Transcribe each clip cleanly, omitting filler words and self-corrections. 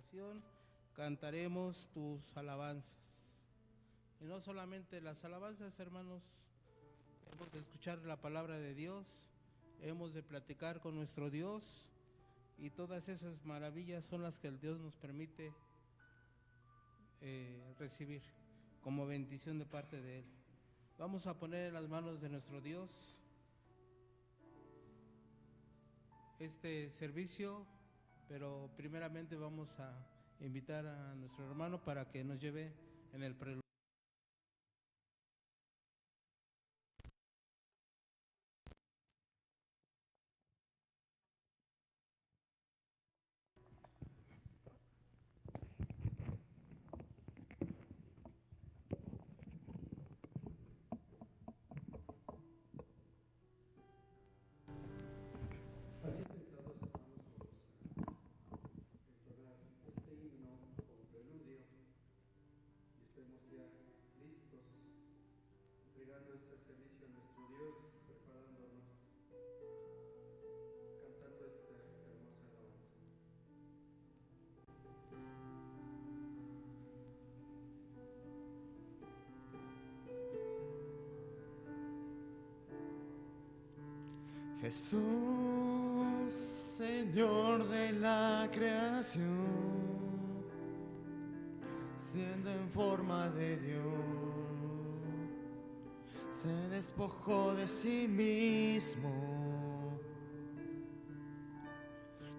adoración, cantaremos tus alabanzas. Y no solamente las alabanzas, hermanos, hemos de escuchar la palabra de Dios, hemos de platicar con nuestro Dios, y todas esas maravillas son las que el Dios nos permite recibir como bendición de parte de Él. Vamos a poner en las manos de nuestro Dios este servicio, pero primeramente vamos a invitar a nuestro hermano para que nos lleve en el preludio. Así sentados, hermanos, vamos a entonar este himno como preludio y estemos ya listos, entregando este servicio a nuestro Dios, preparándonos, cantando esta hermosa alabanza. Jesús, Señor de la creación, siendo en forma de Dios, se despojó de sí mismo,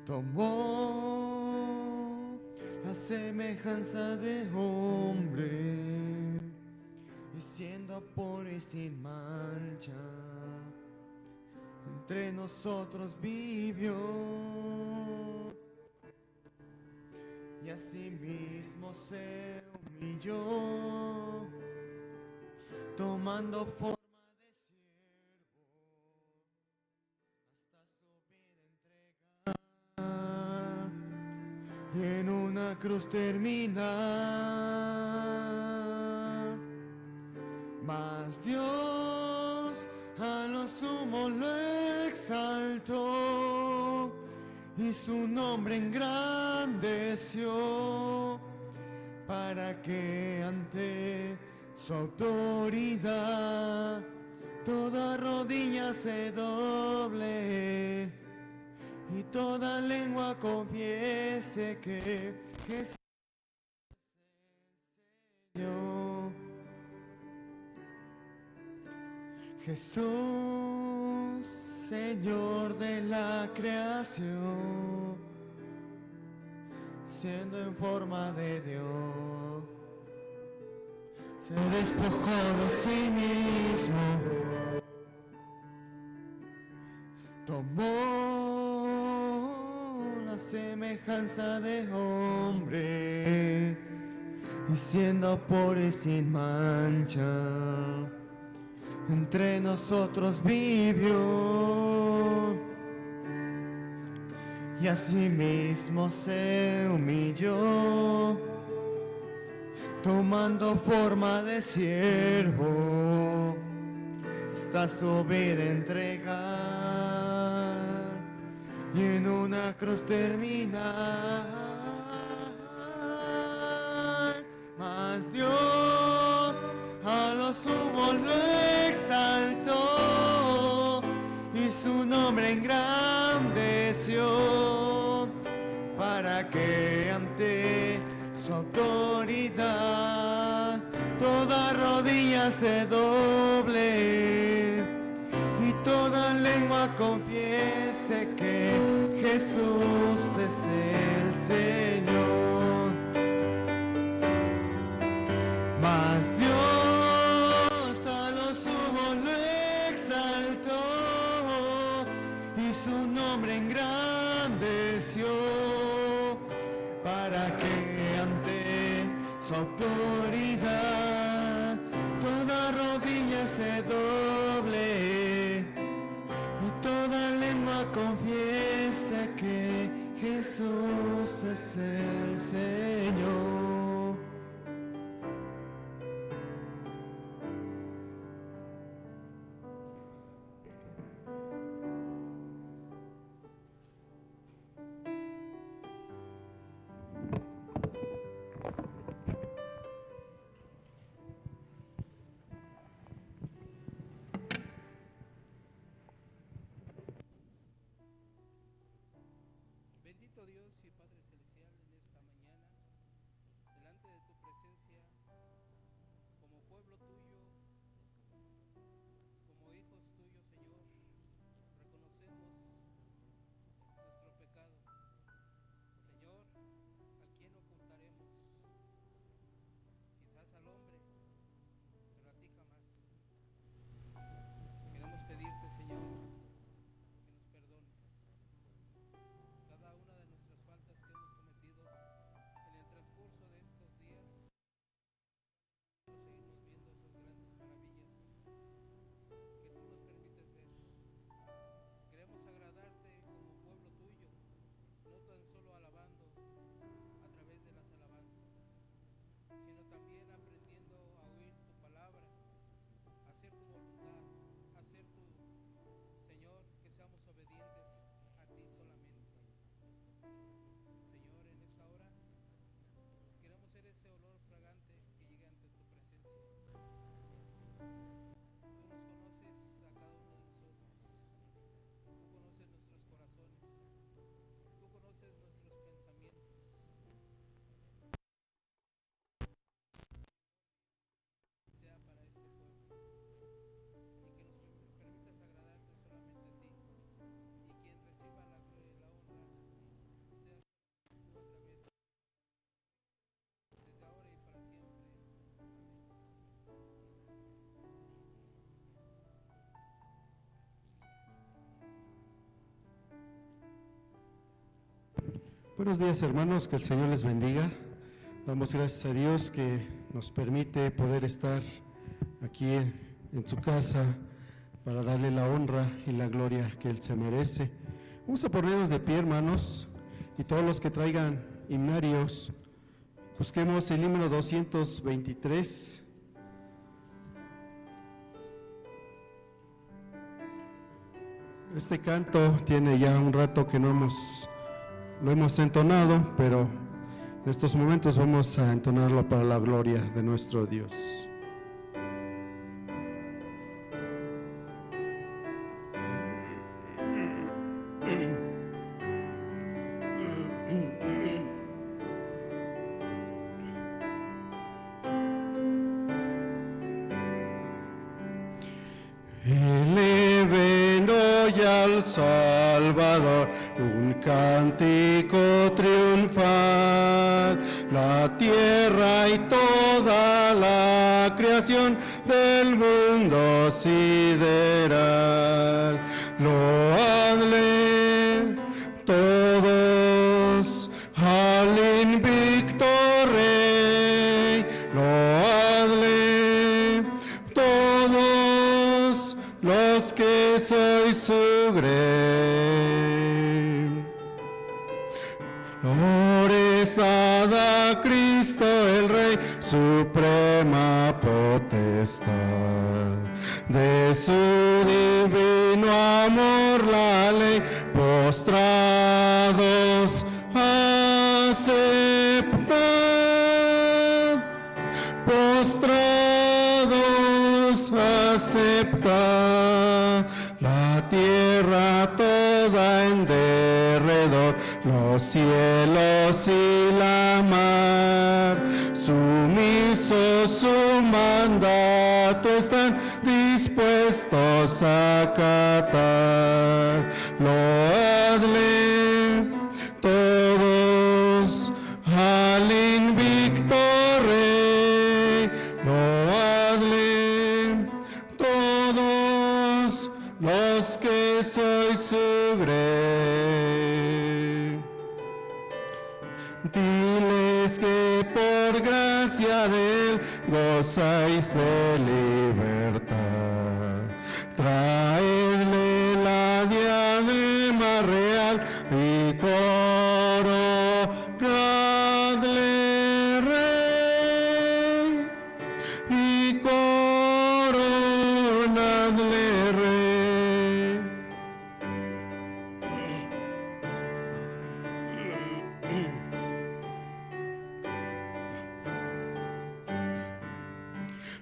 tomó la semejanza de hombre y siendo puro y sin mancha, entre nosotros vivió, y asimismo se humilló, tomando forma de siervo, hasta su vida entregar, y en una cruz terminar. Mas Dios a lo sumo lo exaltó y su nombre engrandeció, para que ante su autoridad toda rodilla se doble y toda lengua confiese que Jesús es el Señor. Jesús, Señor de la creación, siendo en forma de Dios, se despojó de sí mismo, tomó la semejanza de hombre y siendo puro y sin mancha, entre nosotros vivió, y asimismo se humilló, tomando forma de siervo, hasta su vida entregar, y en una cruz terminar. Mas Dios a lo sumo lo exaltó y su nombre engrandeció, para que ante su autoridad toda rodilla se doble y toda lengua confiese que Jesús es el Señor. Mas Dios a lo sumo lo exaltó y su nombre engrandeció, para que ante su autoridad toda rodilla se doble y toda lengua confiese que Jesús es el Señor. Buenos días, hermanos, que el Señor les bendiga. Damos gracias a Dios que nos permite poder estar aquí en su casa para darle la honra y la gloria que Él se merece. Vamos a ponernos de pie, hermanos, y todos los que traigan himnarios, busquemos el himno 223. Este canto tiene ya un rato que no lo hemos entonado, pero en estos momentos vamos a entonarlo para la gloria de nuestro Dios. Eleven hoy al Salvador un cántico triunfal, la tierra y toda la creación del mundo sideral. Loadle todos al invicto Rey, loadle todos los que sois su grey. Glorias a Cristo el Rey, suprema potestad, de su divino amor la ley, postrados aceptad, postrados aceptad, la tierra toda en derredor, los cielos y la mar, sumisos su mandato están dispuestos a acatar. Loadle todos al invicto Rey, loadle todos los que sois su grey. Diles que por gracia de Él gozáis de libertad. Traedle la diadema real y coronadle Rey, y coronadle Rey.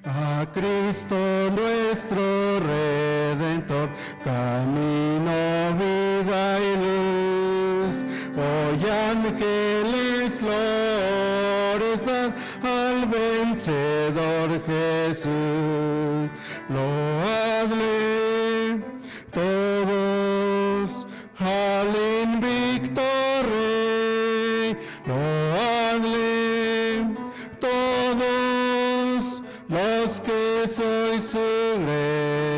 A Cristo nuestro Redentor, camino, vida y luz, hoy ángeles flores dan al vencedor Jesús. Loadle todos al invicto Rey, loadle todos los que sois su grey.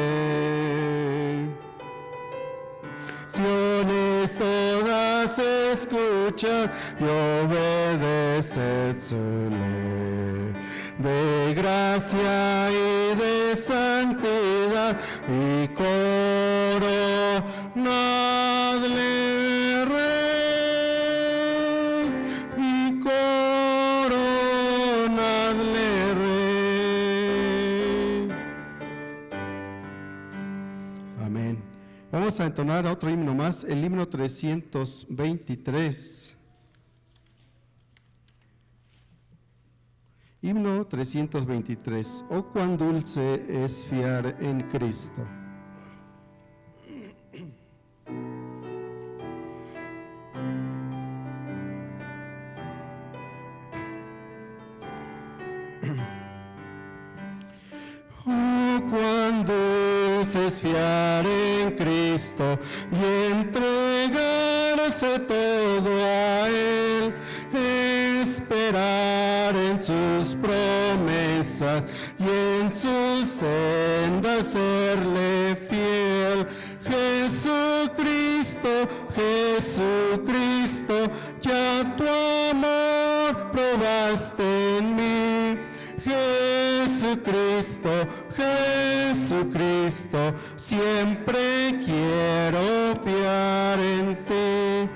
Siones todas escuchad y obedeced su ley, de gracia y de santidad, y coronadle Rey, y coronadle Rey. Amén. Vamos a entonar otro himno más, el himno 323. Himno 323. Oh, cuán dulce es fiar en Cristo. Oh, cuán dulce es fiar en Cristo y entregarse todo a Él, esperar en sus promesas y en sus sendas serle fiel. Jesucristo Jesucristo, ya tu amor probaste en mí. Jesucristo, Jesucristo, siempre quiero fiar en ti.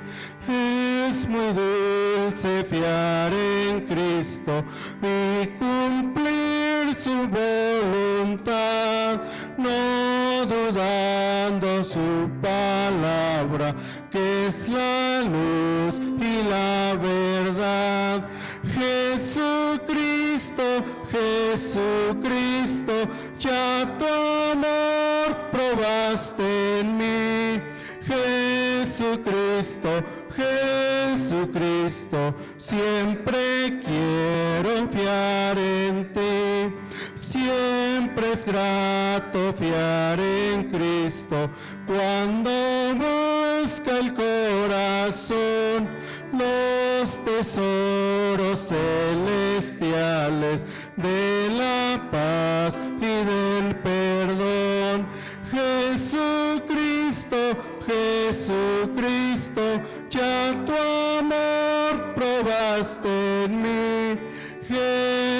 Es muy dulce fiar en Cristo y cumplir su voluntad, no dudando su palabra, que es la luz y la verdad. Jesucristo, Jesucristo, ya tu amor probaste en mí. Jesucristo, Jesucristo, siempre quiero fiar en ti. Siempre es grato fiar en Cristo cuando busca el corazón los tesoros celestiales de la paz y del perdón. Jesucristo, Jesucristo, ya tu amor probaste en mí.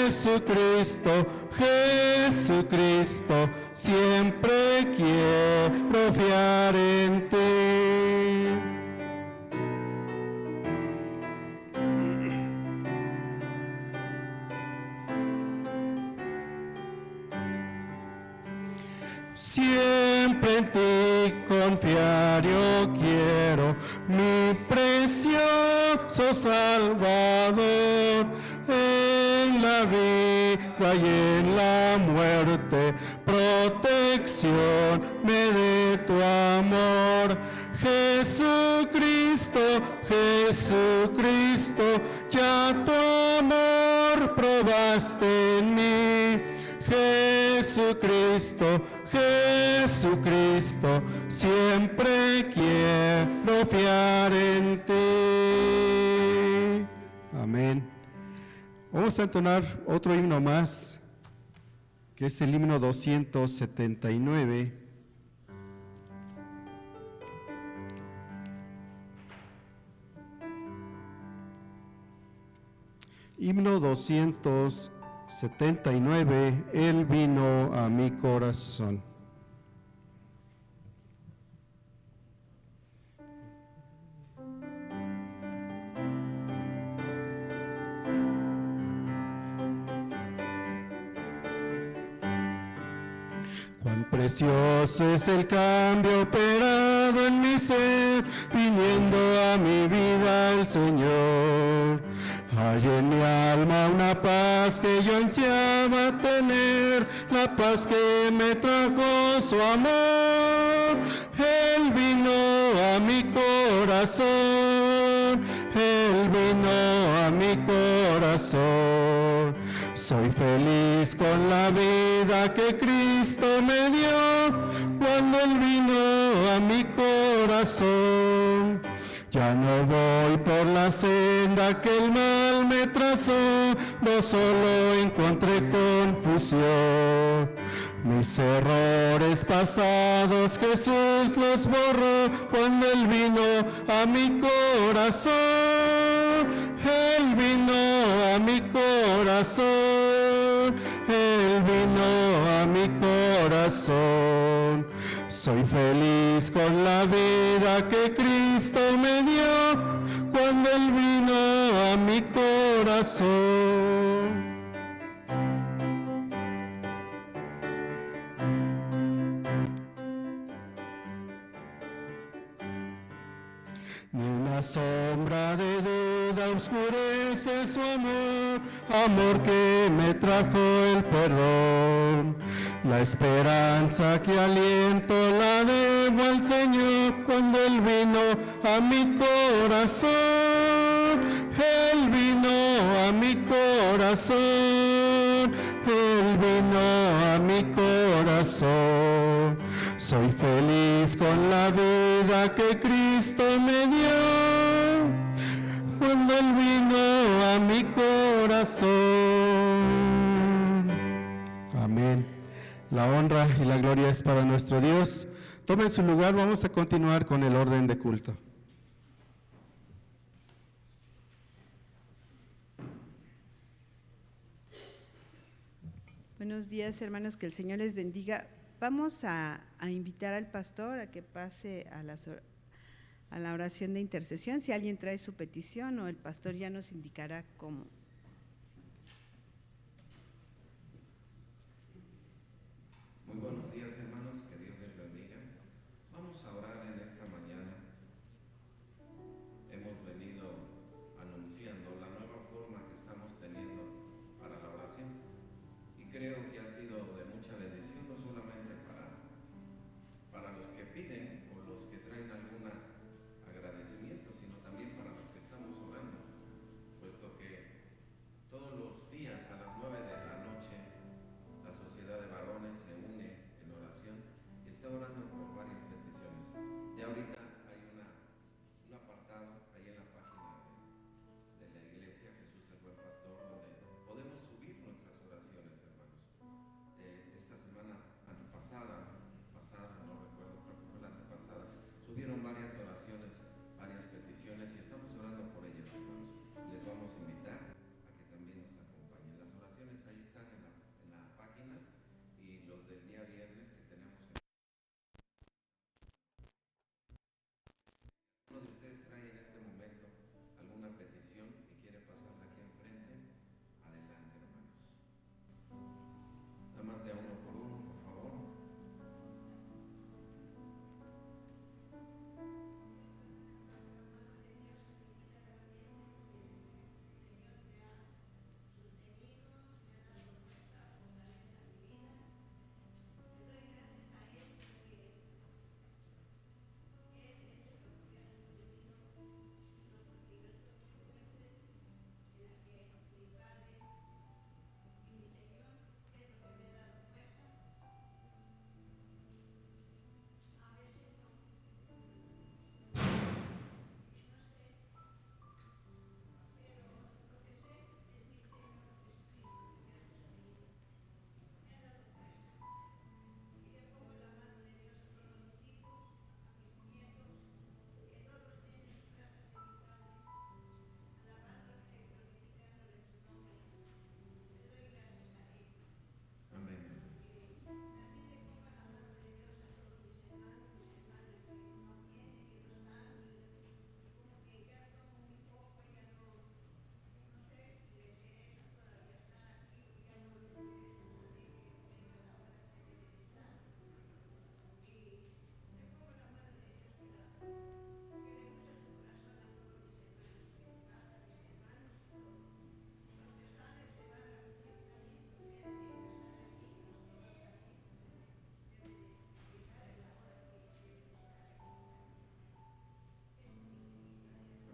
Jesucristo, Jesucristo, siempre quiero fiar en ti. Siempre en ti confiar yo quiero, mi precioso Salvador. En la vida y en la muerte, protección me dé tu amor. Jesucristo, Jesucristo, ya tu amor probaste en mí. Jesucristo, Jesucristo, siempre quiero fiar en ti. Amén. Vamos a entonar otro himno más, que es el himno 279. Himno 279, Él vino a mi corazón. Cuán precioso es el cambio operado en mi ser, viniendo a mi vida el Señor. Hay en mi alma una paz que yo ansiaba tener, la paz que me trajo su amor. Él vino a mi corazón, Él vino a mi corazón. Soy feliz con la vida que Cristo me dio, cuando Él vino a mi corazón. Ya no voy por la senda que el mal me trazó, no solo encontré confusión. Mis errores pasados Jesús los borró cuando Él vino a mi corazón. Él vino a mi corazón, Él vino a mi corazón. Soy feliz con la vida que Cristo me dio, cuando Él vino a mi corazón. Ni una sombra de duda oscurece su amor, amor que me trajo el perdón. La esperanza que aliento la debo al Señor, cuando Él vino a mi corazón. Él vino a mi corazón, Él vino a mi corazón. Soy feliz con la vida que Cristo me dio, cuando Él vino a mi corazón. Amén. La honra y la gloria es para nuestro Dios. tomen su lugar, vamos a continuar con el orden de culto. Buenos días, hermanos, que el Señor les bendiga. Vamos a invitar al pastor a que pase a la oración de intercesión. Si alguien trae su petición, o el pastor ya nos indicará cómo. Muy buenos días, hermanos, que Dios les bendiga. Vamos a orar en esta mañana. Hemos venido anunciando la nueva forma que estamos teniendo para la oración y creo que ha sido de mucha bendición, no solamente para los que piden o los que traen algún agradecimiento, sino también para los que estamos orando, puesto que todos los días a las 9 de la noche la Sociedad de Varones se une en oración y está orando por varias peticiones. Ya ahorita hay un apartado ahí en la página de la iglesia Jesús el Buen Pastor, donde podemos subir nuestras oraciones, hermanos. Esta semana pasada, no recuerdo, creo que fue la antepasada, subieron varias oraciones, varias peticiones y estamos orando por ellas, hermanos. Les vamos a invitar a que también nos acompañen. Las oraciones ahí están en la página, y los del día viernes que tenemos. ¿Uno de ustedes trae en este momento alguna petición y quiere pasarla aquí enfrente? Adelante, hermanos. Nada más de uno por uno, por favor.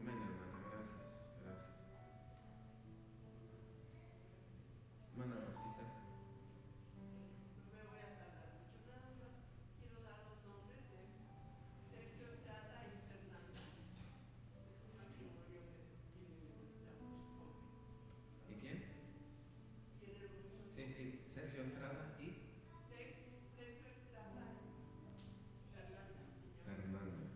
Amén, hermana, gracias. Hermana Rosita. No me voy a tardar mucho, nada más quiero dar los nombres de Sergio Estrada y Fernanda. Es un matrimonio que tiene ya muchos jóvenes. ¿Y quién? Tiene muchos. Sí, Sergio Estrada y Sergio Estrada y Fernanda. Fernanda.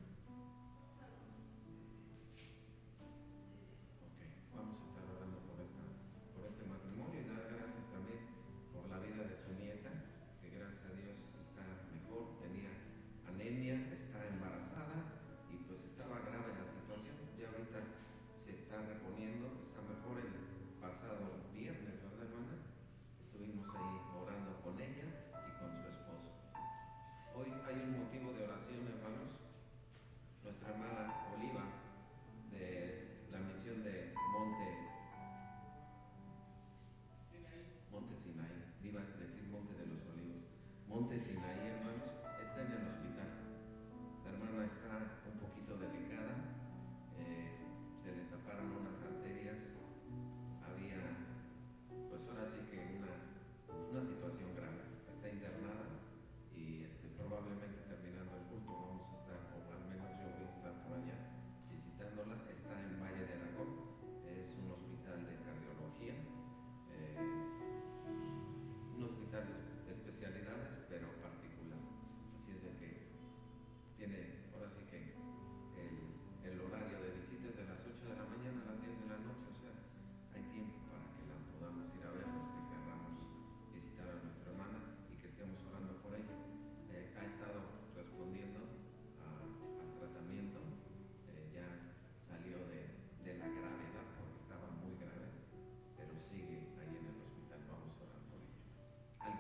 Ok, vamos a estar orando por este matrimonio y dar gracias también por la vida de su nieta, que gracias a Dios está mejor, tenía anemia, está embarazada y pues estaba grave la situación. Ya ahorita se está reponiendo, está mejor. El pasado viernes, ¿verdad, hermana? Estuvimos ahí orando con ella y con su esposo. Hoy hay un motivo de oración, hermanos. Nuestra hermana Oliva, de la misión de Monte Sinaí, iba a decir Monte de los Olivos, Monte Sinaí, hermanos, está en el hospital. La hermana está un poquito delicada, se le taparon unas arterias, había, pues ahora sí que una situación grave. Está internada y probablemente terminando el culto vamos a estar, o al menos yo voy a estar por allá visitándola. Está en Valle de Aragón, es un hospital de cardiología, un hospital de especialidades, pero particular.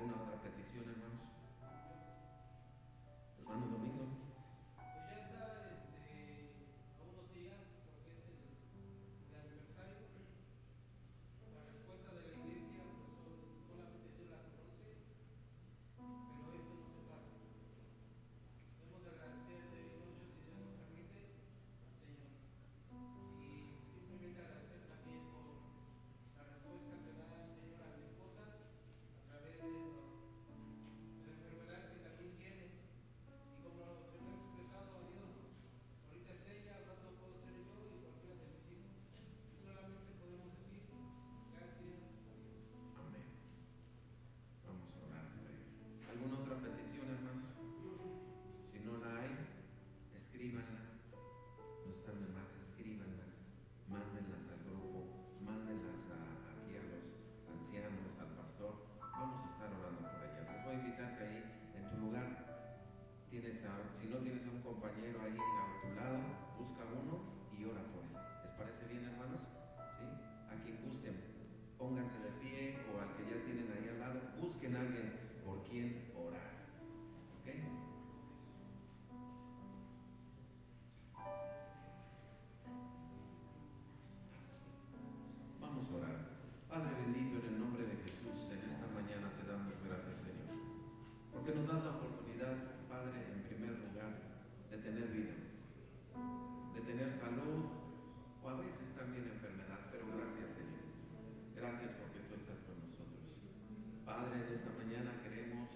¿Alguna otra petición, hermanos? Hermano Domingo. Pues ya está a unos días lo que es el aniversario. La respuesta de la iglesia pues solamente Dios la conoce, pero esto no se para. Debemos de agradecer de noche si Dios nos permite al Señor. Y simplemente agradecer también por la respuesta que da el Señor a mi esposa a través de la enfermedad que también tiene. Y como se lo he expresado a Dios, ahorita es ella, al rato puedo ser yo y cualquiera de mis hijos. Y solamente podemos decir gracias a Dios. Amén. Vamos a orar por ello. ¿Alguna otra petición, hermanos? Si no la hay, escríbanla. No están de más, escríbanlas. Mándenlas al grupo, mándenlas aquí a los ancianos, al pastor. Vamos a estar orando por ellas. Les voy a invitar que ahí en tu lugar si no tienes a un compañero ahí a tu lado, busca uno y ora por él. ¿Les parece bien, hermanos? ¿Sí? A quien gusten, pónganse de pie o al que ya tienen ahí al lado, busquen a alguien por quien orar. ¿Ok? Vamos a orar. Padre bendito, en el nombre de Jesús, en esta mañana te damos gracias, Señor, porque nos das la oportunidad, Padre, en primer lugar, de tener vida, de tener salud o a veces también enfermedad, pero gracias, Señor. Gracias porque tú estás con nosotros. Padre, en esta mañana queremos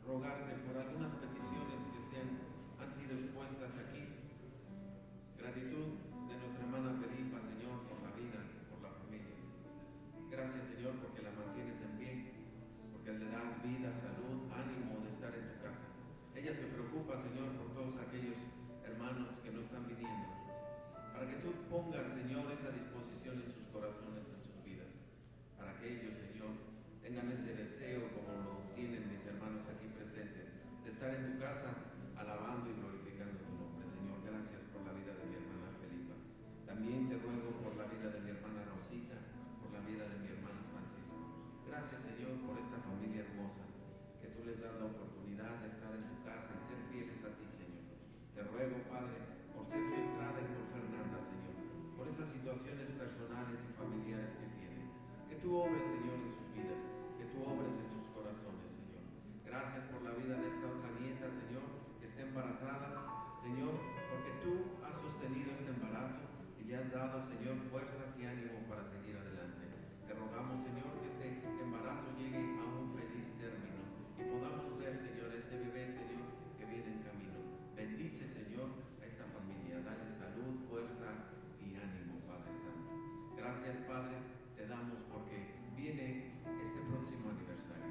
rogarte por algunas peticiones que han sido expuestas aquí. Gratitud de nuestra hermana Felipa, Señor, por la vida, por la familia. Gracias, Señor, porque la mantienes en pie, porque le das vida, salud, ánimo de estar en tu casa. Ella se preocupa, Señor, por todos aquellos hermanos que no están viniendo, para que tú pongas, Señor, esa disposición en sus corazones, en sus vidas, para que ellos, Señor, tengan ese deseo, como lo tienen mis hermanos aquí presentes, de estar en tu casa, alabando y glorificando tu nombre. Señor, gracias por la vida de mi hermana Felipa. También te ruego por la vida de mi hermana Rosita, por la vida de mi hermano Francisco. Gracias, Señor, por esta familia hermosa, que tú les das la oportunidad de estar en tu casa y ser fieles a ti, Señor. Te ruego, Padre, por Sergio Estrada y por Fernanda, Señor, por esas situaciones personales y familiares que tienen. Que tú obres, Señor, en sus vidas, que tú obres en sus corazones, Señor. Gracias por la vida de esta otra nieta, Señor, que está embarazada, Señor, porque tú has sostenido este embarazo y le has dado, Señor, fuerzas y ánimo para seguir adelante. Te rogamos, Señor, que este embarazo llegue a un feliz término y podamos ver, Señor, ese bebé, Señor, que viene en camino. Bendice, Señor, a esta familia. Dale salud, fuerzas y ánimo, Padre Santo. Gracias, Padre, te damos porque viene este próximo aniversario.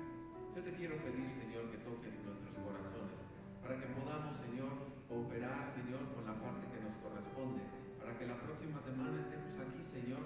Yo te quiero pedir, Señor, que toques nuestros corazones para que podamos, Señor, cooperar, Señor, con la parte que nos corresponde, para que la próxima semana estemos aquí, Señor,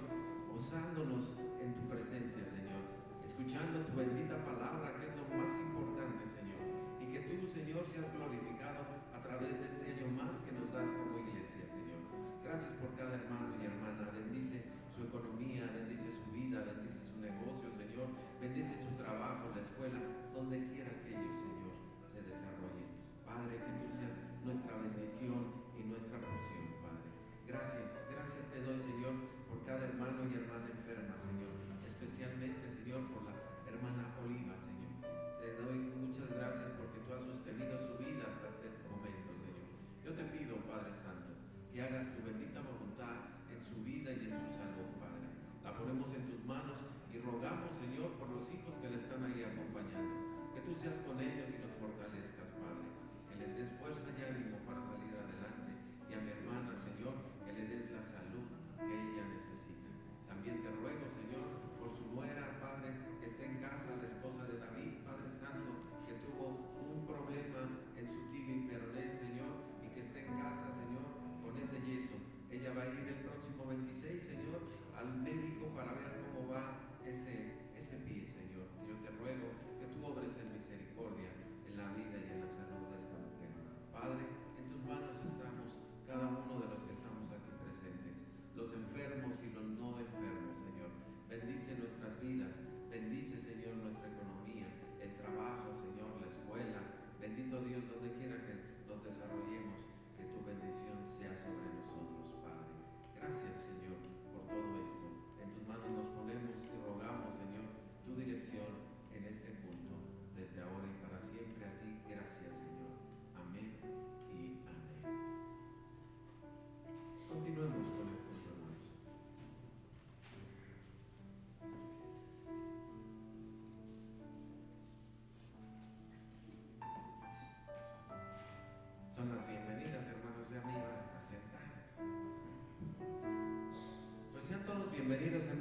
gozándonos en tu presencia, Señor, escuchando tu bendita palabra, que es lo más importante, Señor, y que tú, Señor, seas glorificado a través de este año más que nos das como iglesia, Señor. Gracias por cada hermano y hermana. Bendice su economía, bendice su vida, bendice su negocio, Señor, bendice su trabajo, la escuela, donde quiera que ellos, Señor, se desarrollen. Padre, que tú seas nuestra bendición y nuestra porción, Padre. Gracias te doy, Señor, por cada hermano y hermana enferma, Señor, especialmente, Señor, por la hermana Oliva, Señor.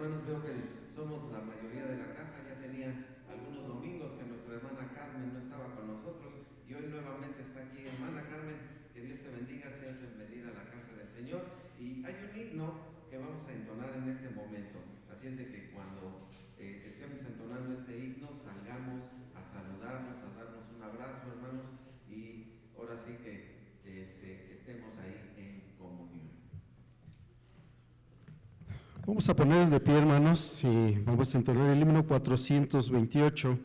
hermanos, veo que somos la mayoría de la casa. Ya tenía algunos domingos que nuestra hermana Carmen no estaba con nosotros y hoy nuevamente está aquí. Hermana Carmen, que Dios te bendiga, seas bienvenida a la casa del Señor. Y hay un himno que vamos a entonar en este momento, así es de que cuando estemos entonando este himno salgamos a saludarnos, a darnos un abrazo, hermanos, y ahora sí que estemos ahí en comunión. Vamos a poner de pie, hermanos, y vamos a entonar el himno 428.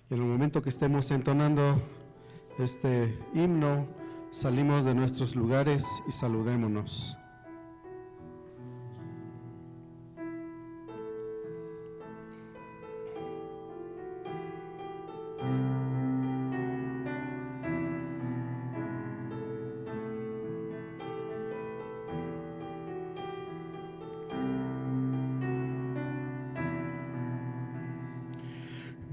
Y en el momento que estemos entonando este himno, salimos de nuestros lugares y saludémonos.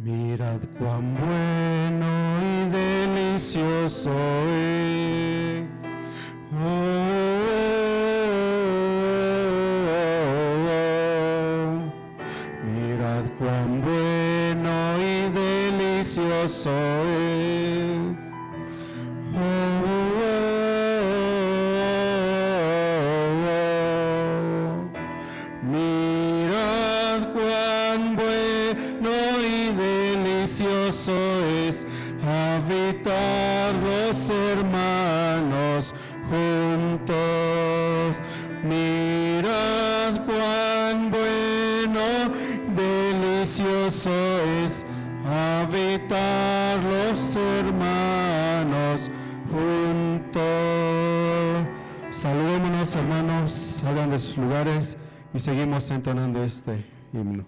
Mirad cuán bueno y delicioso es. Mirad cuán bueno y delicioso es. Mirad cuán bueno y delicioso es habitar los hermanos juntos. Mirad cuán bueno, delicioso es habitar los hermanos juntos. Saludémonos, hermanos, salgan de sus lugares y seguimos entonando este himno.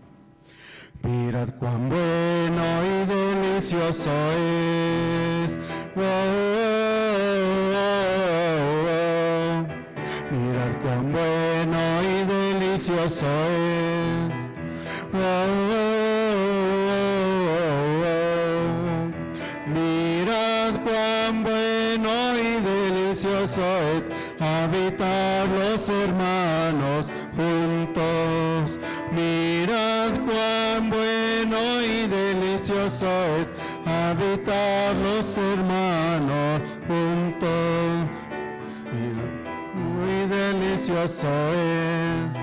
Mirad cuán bueno y delicioso es. Mirad cuán bueno y delicioso es. Mirad cuán bueno y delicioso es habitar los hermanos juntos. Mirad cuán bueno y delicioso es habitar los hermanos juntos. Mirad, muy delicioso es.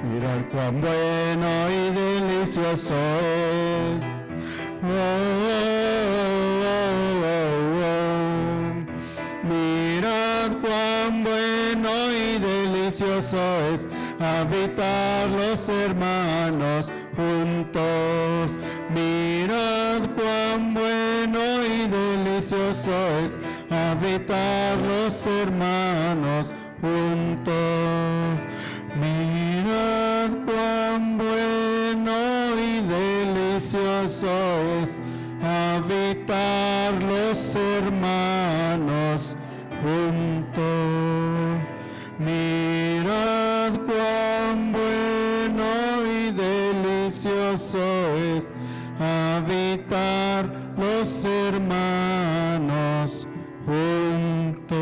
Mirad cuán bueno y delicioso es. Mirad cuán bueno y delicioso es habitar los hermanos juntos. Mirad cuán bueno y delicioso es habitar los hermanos juntos. Mirad cuán bueno y delicioso es habitar los hermanos juntos. Mirad cuán bueno y delicioso es habitar los hermanos juntos.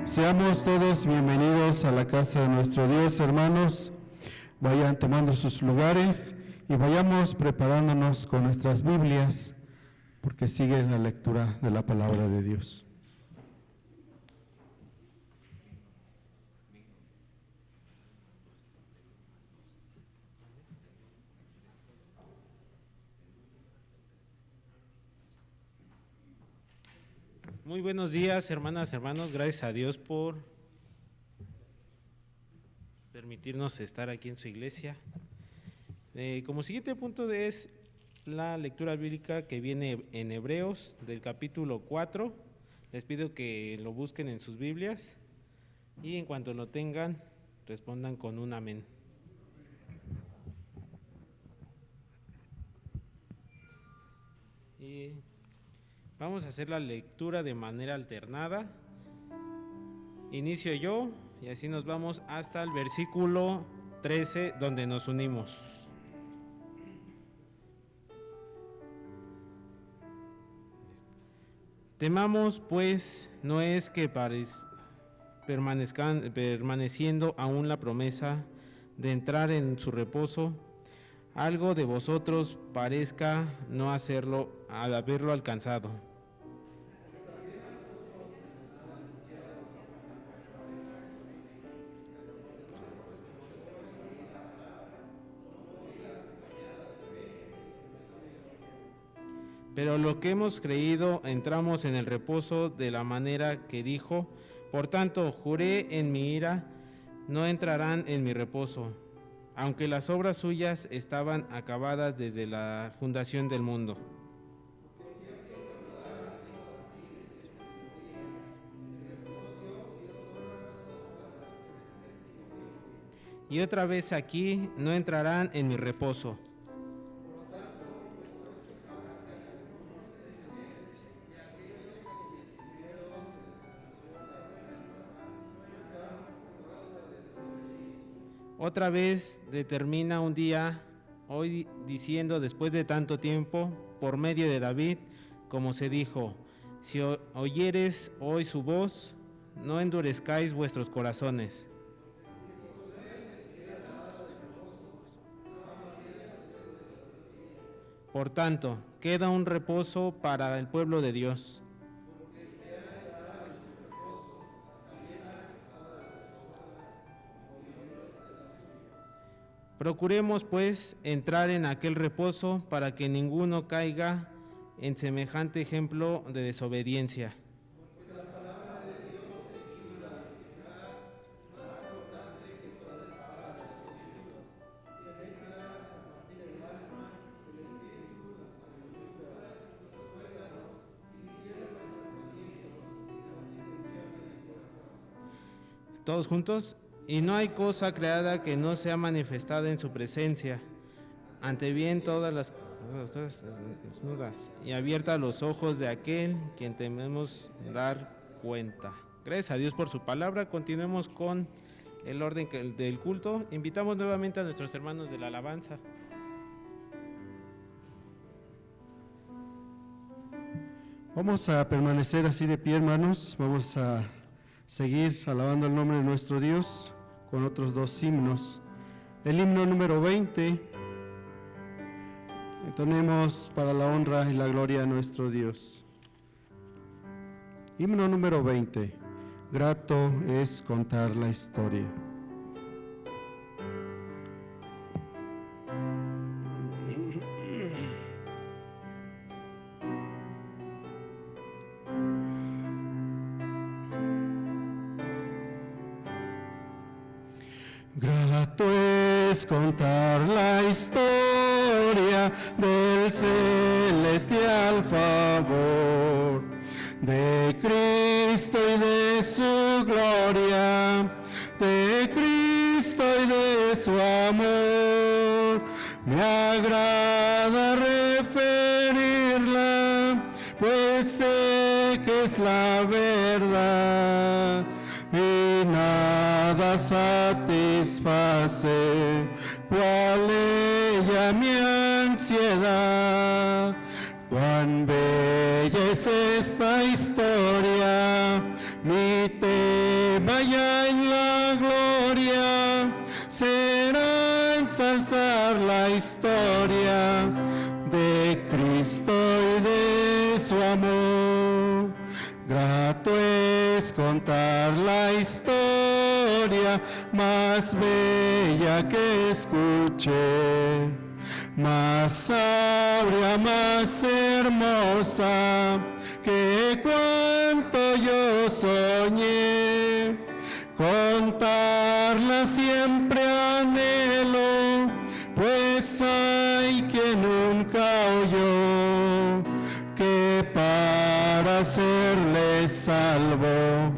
Seamos todos bienvenidos a la casa de nuestro Dios, hermanos. Vayan tomando sus lugares y vayamos preparándonos con nuestras Biblias, porque sigue la lectura de la palabra de Dios. Muy buenos días, hermanas, hermanos. Gracias a Dios por permitirnos estar aquí en su iglesia. Como siguiente punto es la lectura bíblica que viene en Hebreos del capítulo 4. Les pido que lo busquen en sus Biblias y en cuanto lo tengan, respondan con un amén. Y vamos a hacer la lectura de manera alternada. Inicio yo y así nos vamos hasta el versículo 13 donde nos unimos. Temamos, pues, no es que permaneciendo aún la promesa de entrar en su reposo, algo de vosotros parezca no hacerlo al haberlo alcanzado. Pero lo que hemos creído, entramos en el reposo de la manera que dijo: por tanto, juré en mi ira, no entrarán en mi reposo, aunque las obras suyas estaban acabadas desde la fundación del mundo. Y otra vez aquí, no entrarán en mi reposo. Otra vez determina un día, hoy diciendo, después de tanto tiempo, por medio de David, como se dijo: si oyeres hoy su voz, no endurezcáis vuestros corazones. Por tanto, queda un reposo para el pueblo de Dios. Procuremos, pues, entrar en aquel reposo para que ninguno caiga en semejante ejemplo de desobediencia. Todos juntos. Y no hay cosa creada que no sea manifestada en su presencia. Ante bien todas las cosas desnudas y abiertas los ojos de aquel quien tememos dar cuenta. Gracias a Dios por su palabra. Continuemos con el orden del culto. Invitamos nuevamente a nuestros hermanos de la alabanza. Vamos a permanecer así de pie, hermanos. Vamos a seguir alabando el nombre de nuestro Dios con otros dos himnos. El himno número 20, entonemos para la honra y la gloria de nuestro Dios. Himno número 20, grato es contar la historia. Grato es contar la historia del celestial favor, de Cristo y de su gloria, de Cristo y de su amor. Me agrada referirla, pues sé que es la verdad. Y nada satisface cual ella mi ansiedad. Cuán bella es esta historia, mi tema ya en la gloria será ensalzar la historia de Cristo y de su amor. Grato es contar la historia más bella que escuché, más áurea, más hermosa que cuanto yo soñé. Contarla siempre anhelo, pues hay quien nunca oyó que para serle salvo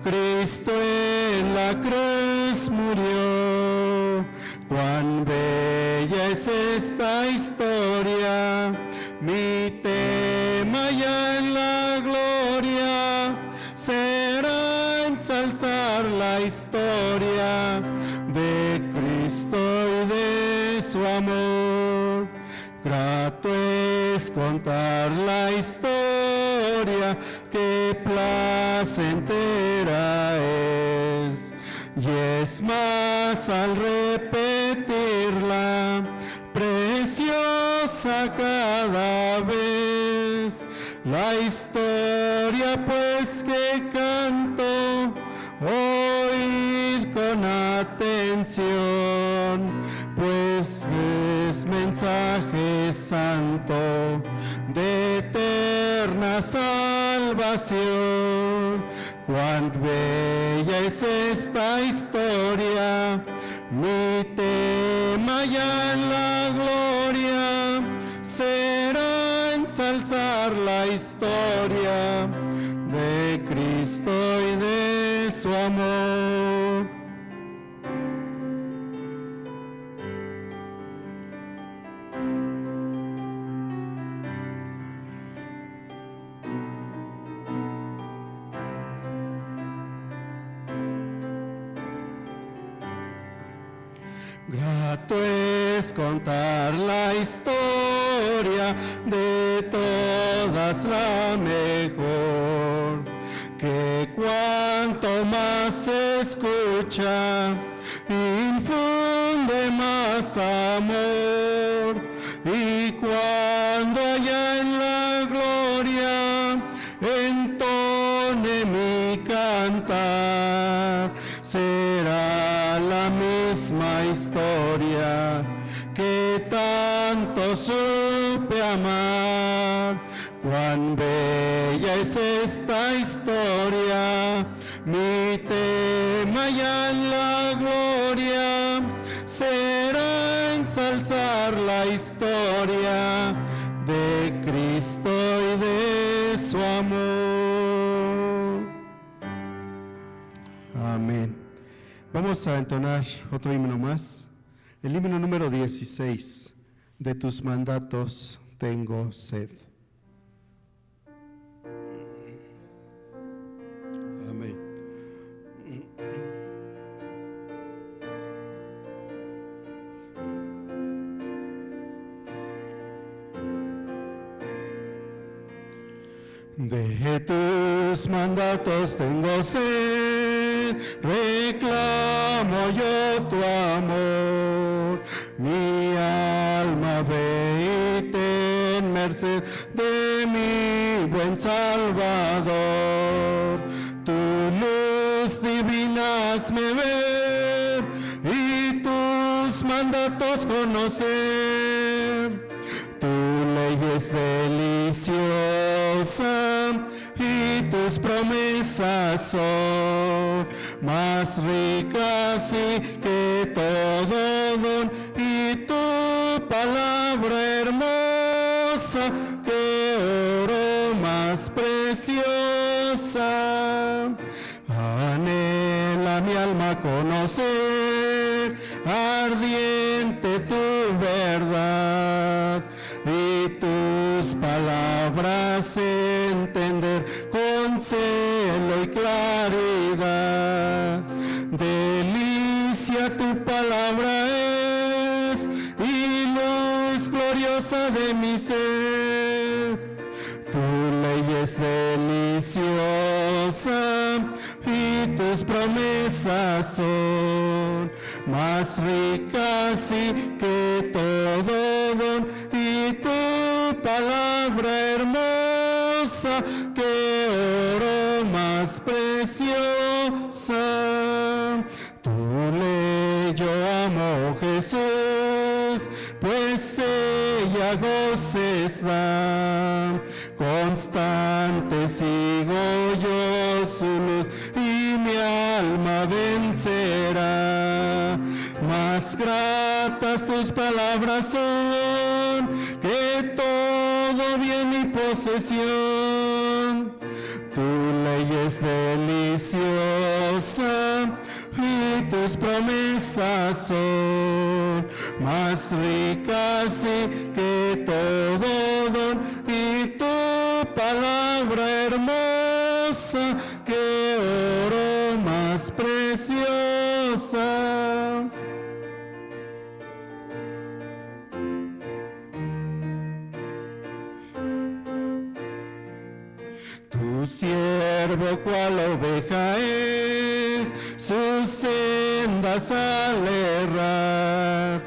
Cristo en la cruz murió. Cuán bella es esta historia, mi tema ya en la gloria será ensalzar la historia de Cristo y de su amor. Grato es contar la historia qué placentera es, y es más al repetirla, preciosa cada vez. La historia pues que canto, oíd con atención, pues es mensaje santo de eterna salvación. Cuán bella es esta historia, mi tema ya en la gloria será ensalzar la historia de Cristo y de su amor. Grato es contar la historia, de todas la mejor, que cuanto más se escucha, infunde más amor, y cuando allá en la gloria entone mi cantar, será la misma historia que tanto supe amar. Cuán bella es esta historia, mi tema ya en la gloria será ensalzar la historia de Cristo y de su amor. Amén. Vamos a entonar otro himno más, el himno número 16, de tus mandatos tengo sed. Amén. De tus mandatos tengo sed, reclamo yo tu amor. Mi alma ve y ten merced de mi buen Salvador. Tu luz divina hazme ver y tus mandatos conocer. Tu ley es deliciosa y tus promesas son más ricas que todo don, y tu palabra hermosa que oro más preciosa. Anhela mi alma conocer ardiente tu verdad, y tus palabras entender con celo y claridad. Delicia tu palabra es y luz gloriosa de mi ser. Tu ley es deliciosa y tus promesas son más ricas que todo don, y tu palabra hermosa que oro más preciosa. Tu ley yo amo, Jesús, pues ella goces da. Constante sigo yo su luz y mi alma vencerá. Más gratas tus palabras son que todo bien y posesión. Tu ley es deliciosa y tus promesas son más ricas que todo don, y tu palabra hermosa que oro más preciosa. Tu Tu siervo cual oveja es, sus sendas al errar.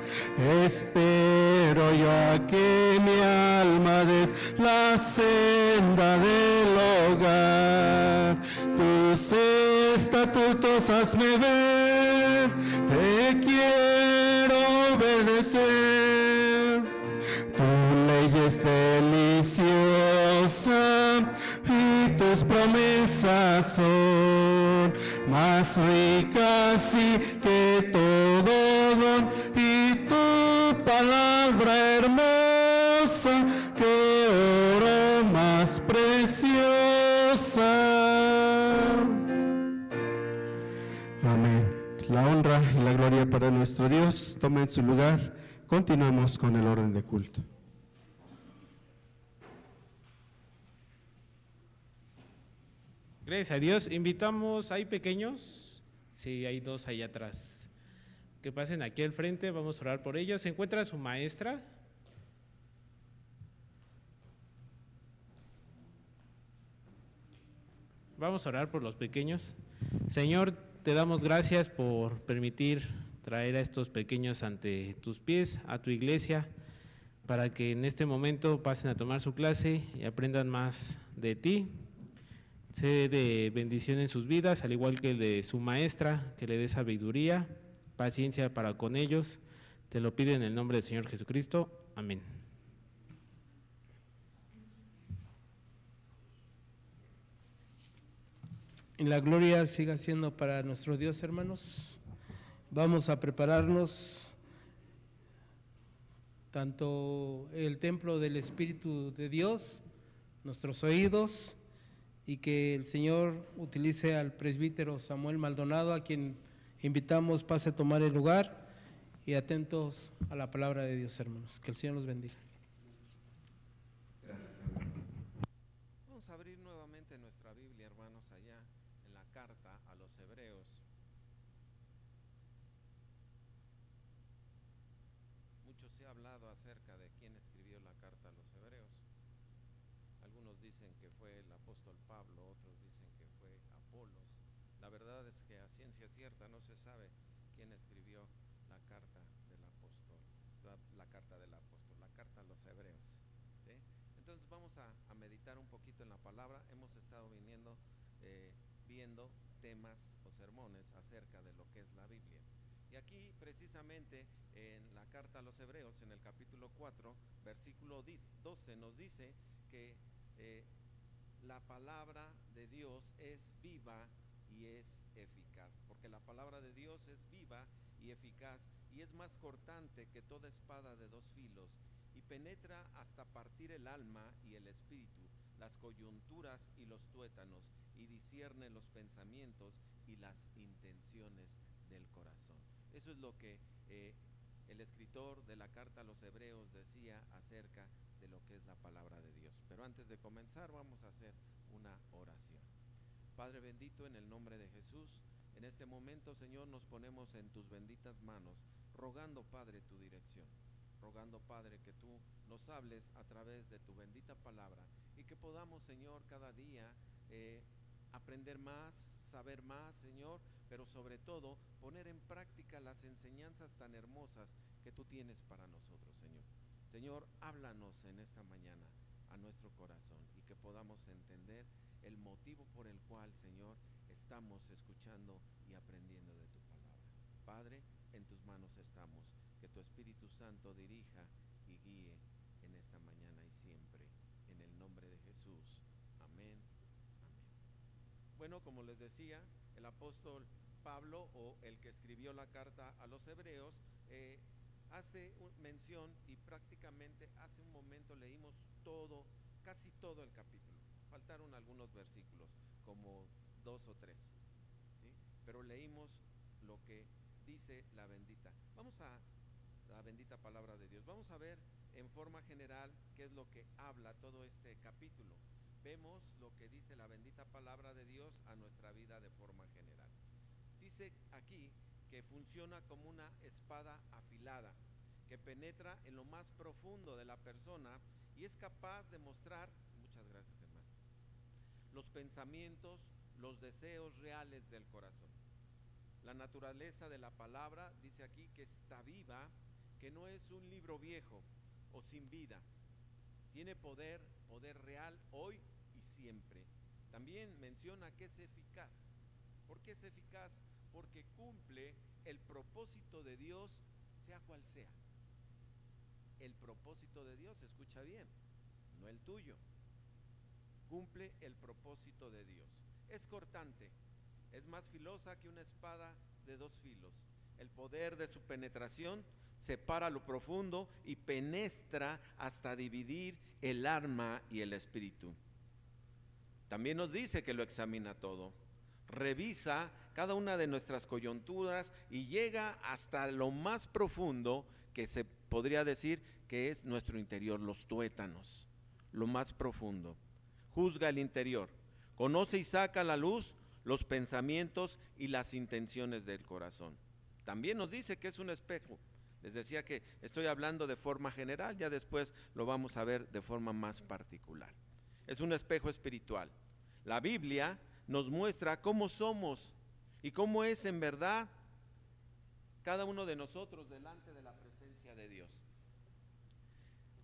Espero yo a que mi alma des la senda del hogar. Tus estatutos hazme ver, te quiero obedecer. Tu ley es deliciosa y tus promesas son más ricas y que todo don, y tu palabra hermosa que oro más preciosa. Amén. La honra y la gloria para nuestro Dios. Tomen su lugar. Continuamos con el orden de culto. Gracias a Dios. Invitamos, ¿hay pequeños? Sí, hay dos ahí atrás. Que pasen aquí al frente, vamos a orar por ellos. ¿Se encuentra su maestra? Vamos a orar por los pequeños. Señor, te damos gracias por permitir traer a estos pequeños ante tus pies, a tu iglesia, para que en este momento pasen a tomar su clase y aprendan más de ti. Sé de bendición en sus vidas, al igual que el de su maestra, que le dé sabiduría, paciencia para con ellos. Te lo pido en el nombre del Señor Jesucristo. Amén. Y la gloria siga siendo para nuestro Dios, hermanos. Vamos a prepararnos, tanto el templo del Espíritu de Dios, nuestros oídos, y que el Señor utilice al presbítero Samuel Maldonado, a quien invitamos pase a tomar el lugar, y atentos a la palabra de Dios, hermanos. Que el Señor los bendiga. Gracias, hermano. Vamos a abrir nuevamente nuestra Biblia, hermanos, allá en la carta a los Hebreos. Mucho se ha hablado acerca de quién escribió la carta a los Hebreos. Algunos dicen que fue el apóstol Pablo, otros dicen que fue Apolos. La verdad es que a ciencia cierta no se sabe quién escribió la carta del apóstol, la carta a los Hebreos, ¿sí? Entonces vamos a meditar un poquito en la palabra. Hemos estado viendo temas o sermones acerca de lo que es la Biblia. Y aquí precisamente en la carta a los Hebreos, en el capítulo 4, versículo 12, nos dice que la palabra de Dios es viva y es eficaz, porque la palabra de Dios es viva y eficaz y es más cortante que toda espada de dos filos y penetra hasta partir el alma y el espíritu, las coyunturas y los tuétanos, y discierne los pensamientos y las intenciones del corazón. Eso es lo que el escritor de la carta a los Hebreos decía acerca de lo que es la palabra de Dios. Pero antes de comenzar vamos a hacer una oración. Padre bendito, en el nombre de Jesús, en este momento, Señor, nos ponemos en tus benditas manos, rogando, Padre, tu dirección, rogando, Padre, que tú nos hables a través de tu bendita palabra y que podamos, Señor, cada día aprender más, saber más, Señor, pero sobre todo poner en práctica las enseñanzas tan hermosas que tú tienes para nosotros, Señor. Señor, háblanos en esta mañana a nuestro corazón y que podamos entender el motivo por el cual, Señor, estamos escuchando y aprendiendo de tu palabra. Padre, en tus manos estamos, que tu Espíritu Santo dirija y guíe en esta mañana y siempre, en el nombre de Jesús. Amén, amén. Bueno, como les decía, el apóstol Pablo, o el que escribió la carta a los Hebreos, hace mención, y prácticamente hace un momento leímos casi todo el capítulo. Faltaron algunos versículos, como 2 o 3, ¿sí? Pero leímos lo que dice la bendita palabra de Dios. Vamos a ver en forma general qué es lo que habla todo este capítulo. Vemos lo que dice la bendita palabra de Dios a nuestra vida de forma general. Dice aquí que funciona como una espada afilada, que penetra en lo más profundo de la persona y es capaz de mostrar, muchas gracias, hermano, los pensamientos, los deseos reales del corazón. La naturaleza de la palabra dice aquí que está viva, que no es un libro viejo o sin vida. Tiene poder real hoy y siempre. También menciona que es eficaz. ¿Por qué es eficaz? Porque cumple el propósito de Dios, sea cual sea. El propósito de Dios, escucha bien, no el tuyo. Cumple el propósito de Dios. Es cortante, es más filosa que una espada de 2 filos. El poder de su penetración separa lo profundo y penetra hasta dividir el alma y el espíritu. También nos dice que lo examina todo, revisa cada una de nuestras coyunturas y llega hasta lo más profundo, que se podría decir que es nuestro interior, los tuétanos, lo más profundo. Juzga el interior, conoce y saca a la luz los pensamientos y las intenciones del corazón. También nos dice que es un espejo. Les decía que estoy hablando de forma general, ya después lo vamos a ver de forma más particular. Es un espejo espiritual. La Biblia nos muestra cómo somos y cómo es en verdad cada uno de nosotros delante de la presencia de Dios.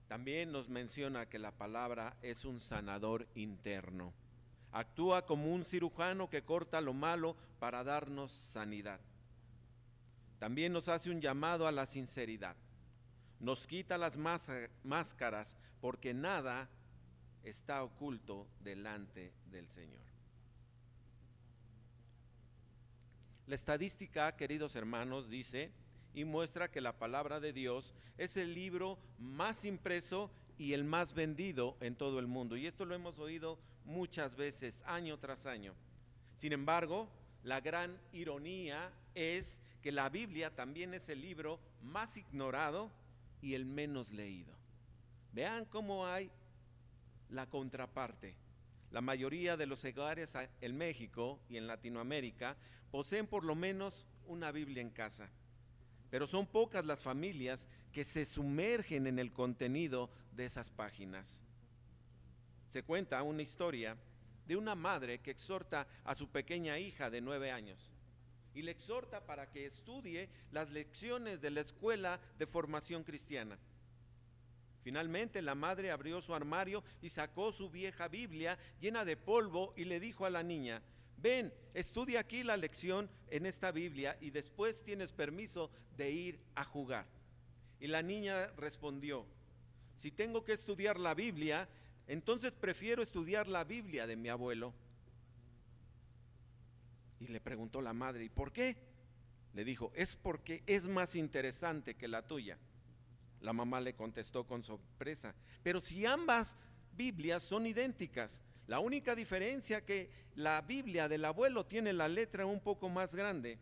También nos menciona que la palabra es un sanador interno. Actúa como un cirujano que corta lo malo para darnos sanidad. También nos hace un llamado a la sinceridad. Nos quita las máscaras porque nada está oculto delante del Señor. La estadística, queridos hermanos, dice y muestra que la palabra de Dios es el libro más impreso y el más vendido en todo el mundo. Y esto lo hemos oído muchas veces, año tras año. Sin embargo, la gran ironía es que la Biblia también es el libro más ignorado y el menos leído. Vean cómo hay la contraparte. La mayoría de los hogares en México y en Latinoamérica poseen por lo menos una Biblia en casa, pero son pocas las familias que se sumergen en el contenido de esas páginas. Se cuenta una historia de una madre que exhorta a su pequeña hija de 9 años y le exhorta para que estudie las lecciones de la escuela de formación cristiana. Finalmente la madre abrió su armario y sacó su vieja Biblia llena de polvo y le dijo a la niña: ven, estudia aquí la lección en esta Biblia y después tienes permiso de ir a jugar. Y la niña respondió: si tengo que estudiar la Biblia, entonces prefiero estudiar la Biblia de mi abuelo. Y le preguntó la madre: ¿y por qué? Le dijo: es porque es más interesante que la tuya. La mamá le contestó con sorpresa: pero si ambas Biblias son idénticas, la única diferencia que la Biblia del abuelo tiene la letra un poco más grande.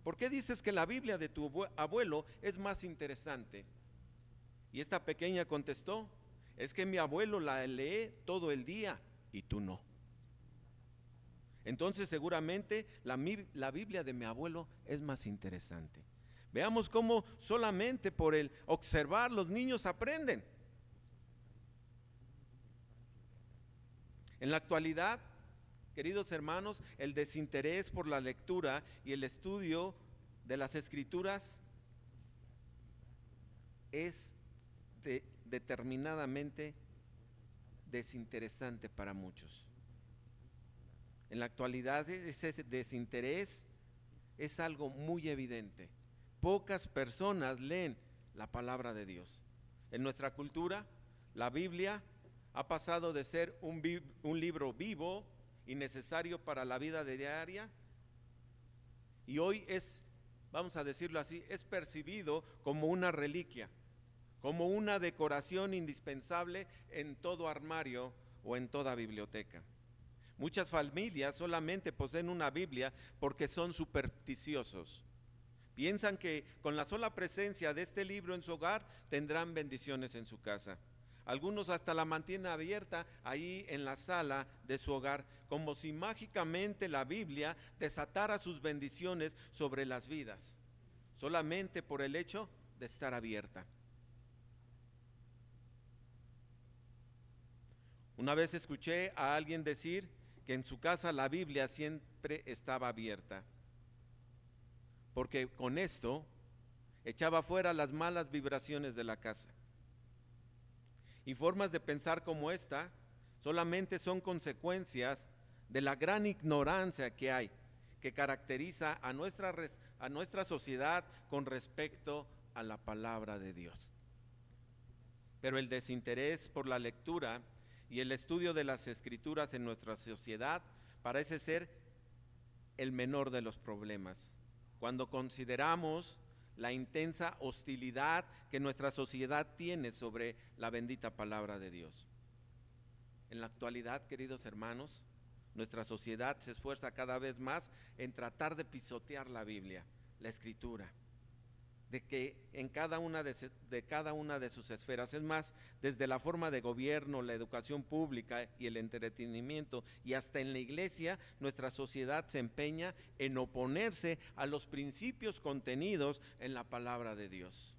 ¿Por qué dices que la Biblia de tu abuelo es más interesante? Y esta pequeña contestó: es que mi abuelo la lee todo el día y tú no. Entonces seguramente la Biblia de mi abuelo es más interesante. Veamos cómo solamente por el observar los niños aprenden. En la actualidad, queridos hermanos, el desinterés por la lectura y el estudio de las Escrituras es determinadamente desinteresante para muchos. En la actualidad ese desinterés es algo muy evidente. Pocas personas leen la palabra de Dios. En nuestra cultura, la Biblia ha pasado de ser un libro vivo y necesario para la vida diaria, y hoy es, vamos a decirlo así, es percibido como una reliquia, como una decoración indispensable en todo armario o en toda biblioteca. Muchas familias solamente poseen una Biblia porque son supersticiosos. Piensan que con la sola presencia de este libro en su hogar tendrán bendiciones en su casa. Algunos hasta la mantienen abierta ahí en la sala de su hogar, como si mágicamente la Biblia desatara sus bendiciones sobre las vidas, solamente por el hecho de estar abierta. Una vez escuché a alguien decir que en su casa la Biblia siempre estaba abierta, porque con esto echaba fuera las malas vibraciones de la casa. Y formas de pensar como esta solamente son consecuencias de la gran ignorancia que hay, que caracteriza a nuestra sociedad con respecto a la palabra de Dios. Pero el desinterés por la lectura y el estudio de las Escrituras en nuestra sociedad parece ser el menor de los problemas, cuando consideramos la intensa hostilidad que nuestra sociedad tiene sobre la bendita palabra de Dios. En la actualidad, queridos hermanos, nuestra sociedad se esfuerza cada vez más en tratar de pisotear la Biblia, la Escritura, de que en cada una de sus esferas, es más, desde la forma de gobierno, la educación pública y el entretenimiento, y hasta en la iglesia, nuestra sociedad se empeña en oponerse a los principios contenidos en la palabra de Dios.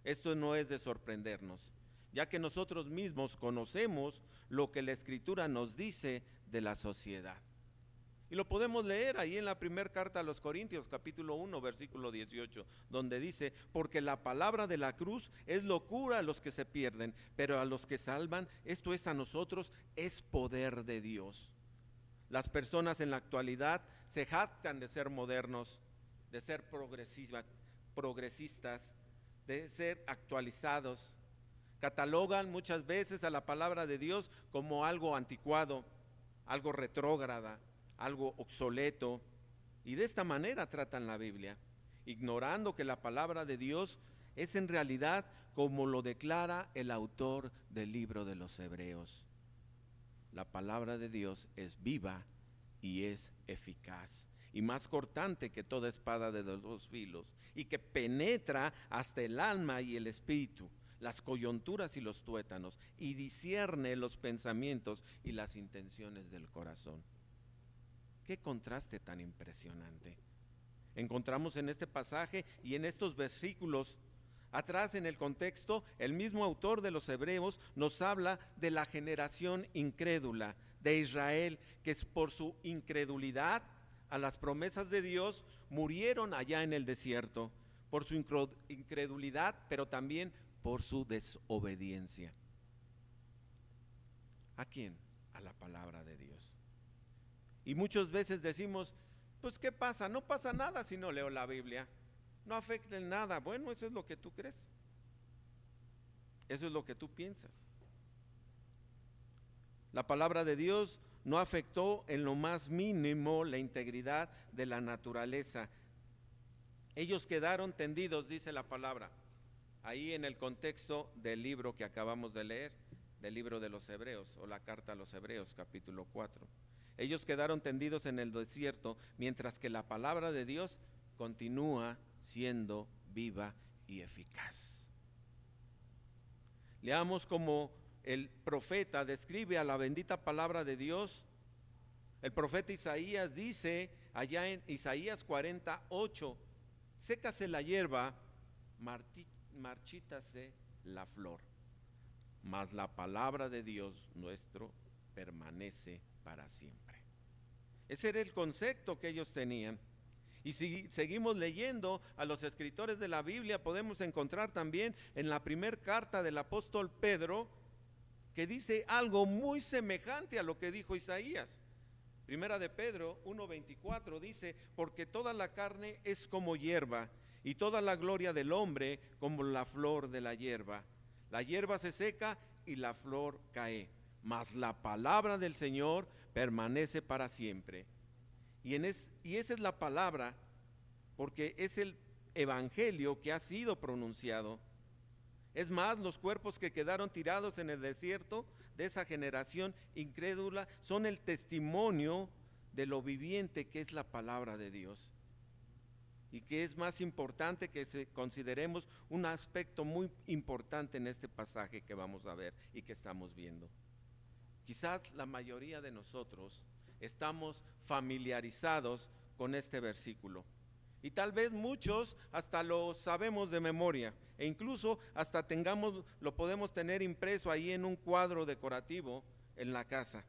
Esto no es de sorprendernos, ya que nosotros mismos conocemos lo que la Escritura nos dice de la sociedad. Y lo podemos leer ahí en la primera carta a los Corintios, capítulo 1, versículo 18, donde dice: porque la palabra de la cruz es locura a los que se pierden, pero a los que salvan, esto es a nosotros, es poder de Dios. Las personas en la actualidad se jactan de ser modernos, de ser progresistas, de ser actualizados. Catalogan muchas veces a la palabra de Dios como algo anticuado, algo retrógrada, algo obsoleto, y de esta manera tratan la Biblia, ignorando que la palabra de Dios es en realidad como lo declara el autor del libro de los Hebreos. La palabra de Dios es viva y es eficaz, y más cortante que toda espada de dos filos, y que penetra hasta el alma y el espíritu, las coyunturas y los tuétanos, y discierne los pensamientos y las intenciones del corazón. ¡Qué contraste tan impresionante! Encontramos en este pasaje y en estos versículos, atrás en el contexto, el mismo autor de los Hebreos nos habla de la generación incrédula de Israel, que por su incredulidad a las promesas de Dios murieron allá en el desierto, por su incredulidad, pero también por su desobediencia. ¿A quién? A la palabra de Dios. Y muchas veces decimos, pues ¿qué pasa? No pasa nada si no leo la Biblia, no afecta en nada. Bueno, eso es lo que tú crees, eso es lo que tú piensas. La palabra de Dios no afectó en lo más mínimo la integridad de la naturaleza. Ellos quedaron tendidos, dice la palabra, ahí en el contexto del libro que acabamos de leer, del libro de los Hebreos, o la carta a los Hebreos, capítulo 4. Ellos quedaron tendidos en el desierto, mientras que la palabra de Dios continúa siendo viva y eficaz. Leamos cómo el profeta describe a la bendita palabra de Dios. El profeta Isaías dice allá en Isaías 48, sécase la hierba, marchítase la flor, mas la palabra de Dios nuestro permanece para siempre. Ese era el concepto que ellos tenían. Y si seguimos leyendo a los escritores de la Biblia, podemos encontrar también en la primera carta del apóstol Pedro, que dice algo muy semejante a lo que dijo Isaías. Primera de Pedro 1:24 dice: porque toda la carne es como hierba, y toda la gloria del hombre como la flor de la hierba. La hierba se seca y la flor cae, mas la palabra del Señor permanece para siempre. Y esa es la palabra, porque es el evangelio que ha sido pronunciado. Es más, los cuerpos que quedaron tirados en el desierto de esa generación incrédula son el testimonio de lo viviente que es la palabra de Dios. Y que es más importante que consideremos un aspecto muy importante en este pasaje que vamos a ver y que estamos viendo. Quizás la mayoría de nosotros estamos familiarizados con este versículo, y tal vez muchos hasta lo sabemos de memoria, e incluso hasta lo podemos tener impreso ahí en un cuadro decorativo en la casa.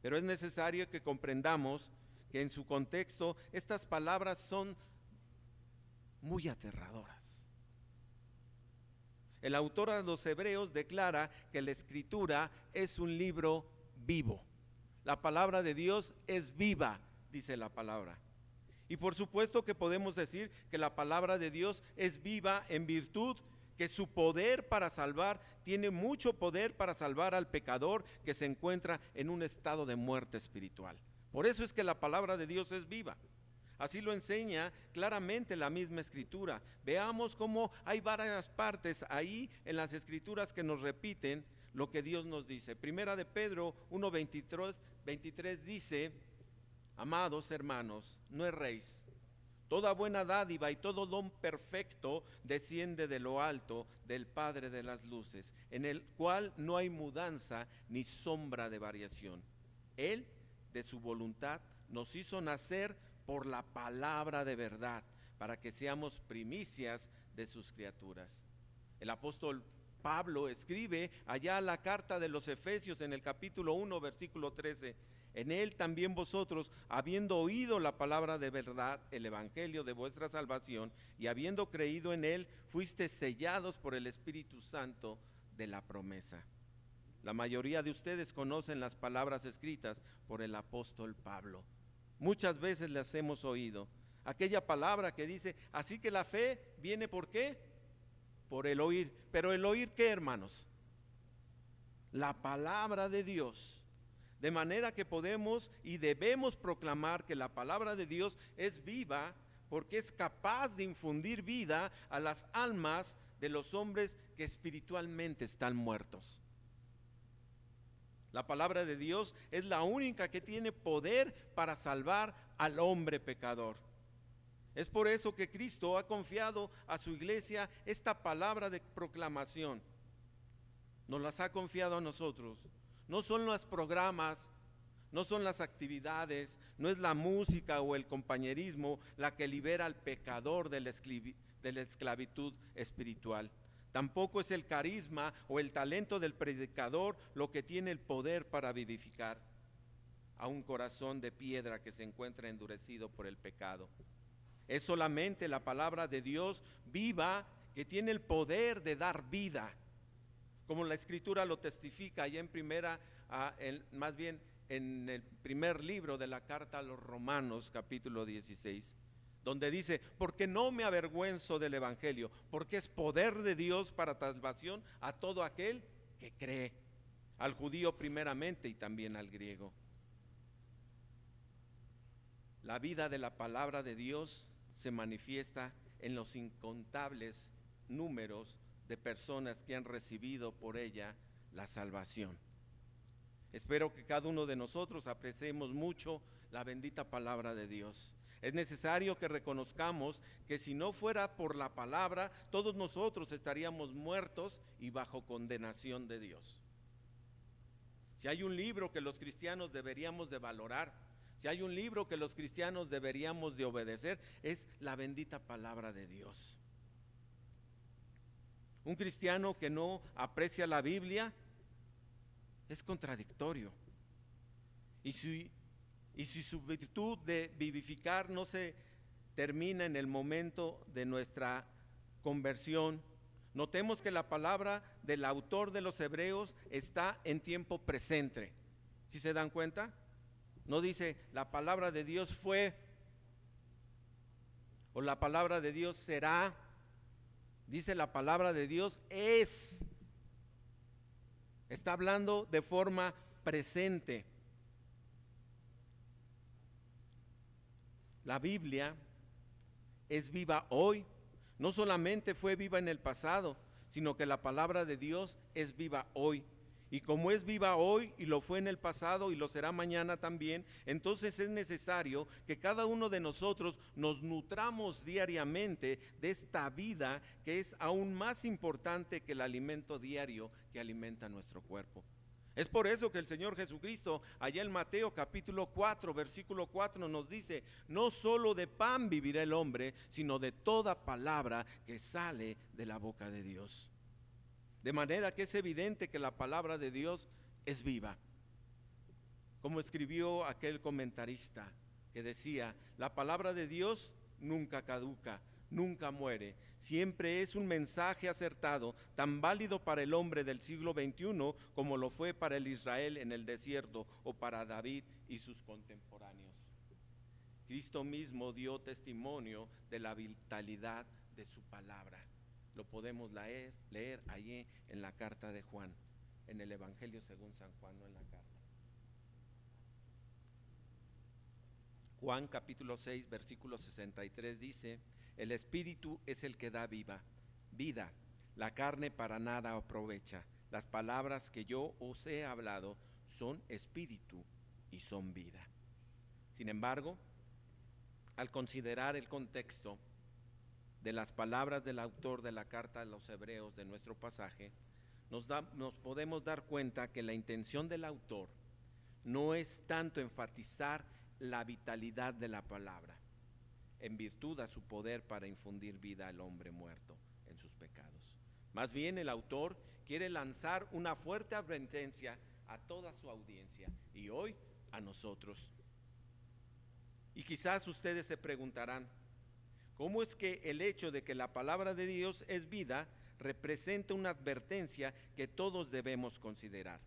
Pero es necesario que comprendamos que en su contexto estas palabras son muy aterradoras. El autor a los Hebreos declara que la Escritura es un libro vivo. La palabra de Dios es viva, dice la palabra. Y por supuesto que podemos decir que la palabra de Dios es viva en virtud que su poder para salvar, tiene mucho poder para salvar al pecador que se encuentra en un estado de muerte espiritual. Por eso es que la palabra de Dios es viva. Así lo enseña claramente la misma Escritura. Veamos cómo hay varias partes ahí en las Escrituras que nos repiten lo que Dios nos dice. Primera de Pedro 1:23 dice: amados hermanos, no erréis. Toda buena dádiva y todo don perfecto desciende de lo alto, del Padre de las luces, en el cual no hay mudanza ni sombra de variación. Él, de su voluntad, nos hizo nacer por la palabra de verdad, para que seamos primicias de sus criaturas. El apóstol Pablo escribe allá la carta de los Efesios en el capítulo 1, versículo 13: en él también vosotros, habiendo oído la palabra de verdad, el evangelio de vuestra salvación, y habiendo creído en él, fuisteis sellados por el Espíritu Santo de la promesa. La mayoría de ustedes conocen las palabras escritas por el apóstol Pablo. Muchas veces las hemos oído. Aquella palabra que dice: así que la fe viene ¿por qué? Por el oír. ¿Pero el oír qué, hermanos? La palabra de Dios. De manera que podemos y debemos proclamar que la palabra de Dios es viva, porque es capaz de infundir vida a las almas de los hombres que espiritualmente están muertos. La palabra de Dios es la única que tiene poder para salvar al hombre pecador. Es por eso que Cristo ha confiado a su iglesia esta palabra de proclamación. Nos las ha confiado a nosotros. No son los programas, no son las actividades, no es la música o el compañerismo la que libera al pecador de la esclavitud espiritual. Tampoco es el carisma o el talento del predicador lo que tiene el poder para vivificar a un corazón de piedra que se encuentra endurecido por el pecado. Es solamente la palabra de Dios viva que tiene el poder de dar vida, como la Escritura lo testifica allá en el primer libro de la carta a los Romanos, capítulo 16, donde dice: porque no me avergüenzo del evangelio, porque es poder de Dios para salvación a todo aquel que cree, al judío primeramente y también al griego. La vida de la palabra de Dios se manifiesta en los incontables números de personas que han recibido por ella la salvación. Espero que cada uno de nosotros apreciemos mucho la bendita palabra de Dios. Es necesario que reconozcamos que si no fuera por la palabra, todos nosotros estaríamos muertos y bajo condenación de Dios. Si hay un libro que los cristianos deberíamos de valorar, si hay un libro que los cristianos deberíamos de obedecer, es la bendita palabra de Dios. Un cristiano que no aprecia la Biblia es contradictorio. Y si su virtud de vivificar no se termina en el momento de nuestra conversión, notemos que la palabra del autor de los Hebreos está en tiempo presente. ¿Sí se dan cuenta? No dice la palabra de Dios fue o la palabra de Dios será. Dice la palabra de Dios es. Está hablando de forma presente. La Biblia es viva hoy. No solamente fue viva en el pasado, sino que la palabra de Dios es viva hoy. Y como es viva hoy y lo fue en el pasado y lo será mañana también, entonces es necesario que cada uno de nosotros nos nutramos diariamente de esta vida que es aún más importante que el alimento diario que alimenta nuestro cuerpo. Es por eso que el Señor Jesucristo, allá en Mateo capítulo 4, versículo 4 nos dice: no solo de pan vivirá el hombre, sino de toda palabra que sale de la boca de Dios. De manera que es evidente que la palabra de Dios es viva. como escribió aquel comentarista que decía, la palabra de Dios nunca caduca, nunca muere, siempre es un mensaje acertado, tan válido para el hombre del siglo XXI como lo fue para el Israel en el desierto o para David y sus contemporáneos. Cristo mismo dio testimonio de la vitalidad de su palabra. Lo podemos leer allí en la carta de Juan, en el Evangelio según San Juan, no en la carta. Juan capítulo 6, versículo 63 dice, el Espíritu es el que da vida, la carne para nada aprovecha. Las palabras que yo os he hablado son espíritu y son vida. Sin embargo, al considerar el contexto de las palabras del autor de la carta a los Hebreos de nuestro pasaje, nos podemos dar cuenta que la intención del autor no es tanto enfatizar la vitalidad de la palabra, en virtud a su poder para infundir vida al hombre muerto en sus pecados. Más bien el autor quiere lanzar una fuerte advertencia a toda su audiencia y hoy a nosotros. Y quizás ustedes se preguntarán, ¿cómo es que el hecho de que la palabra de Dios es vida representa una advertencia que todos debemos considerar?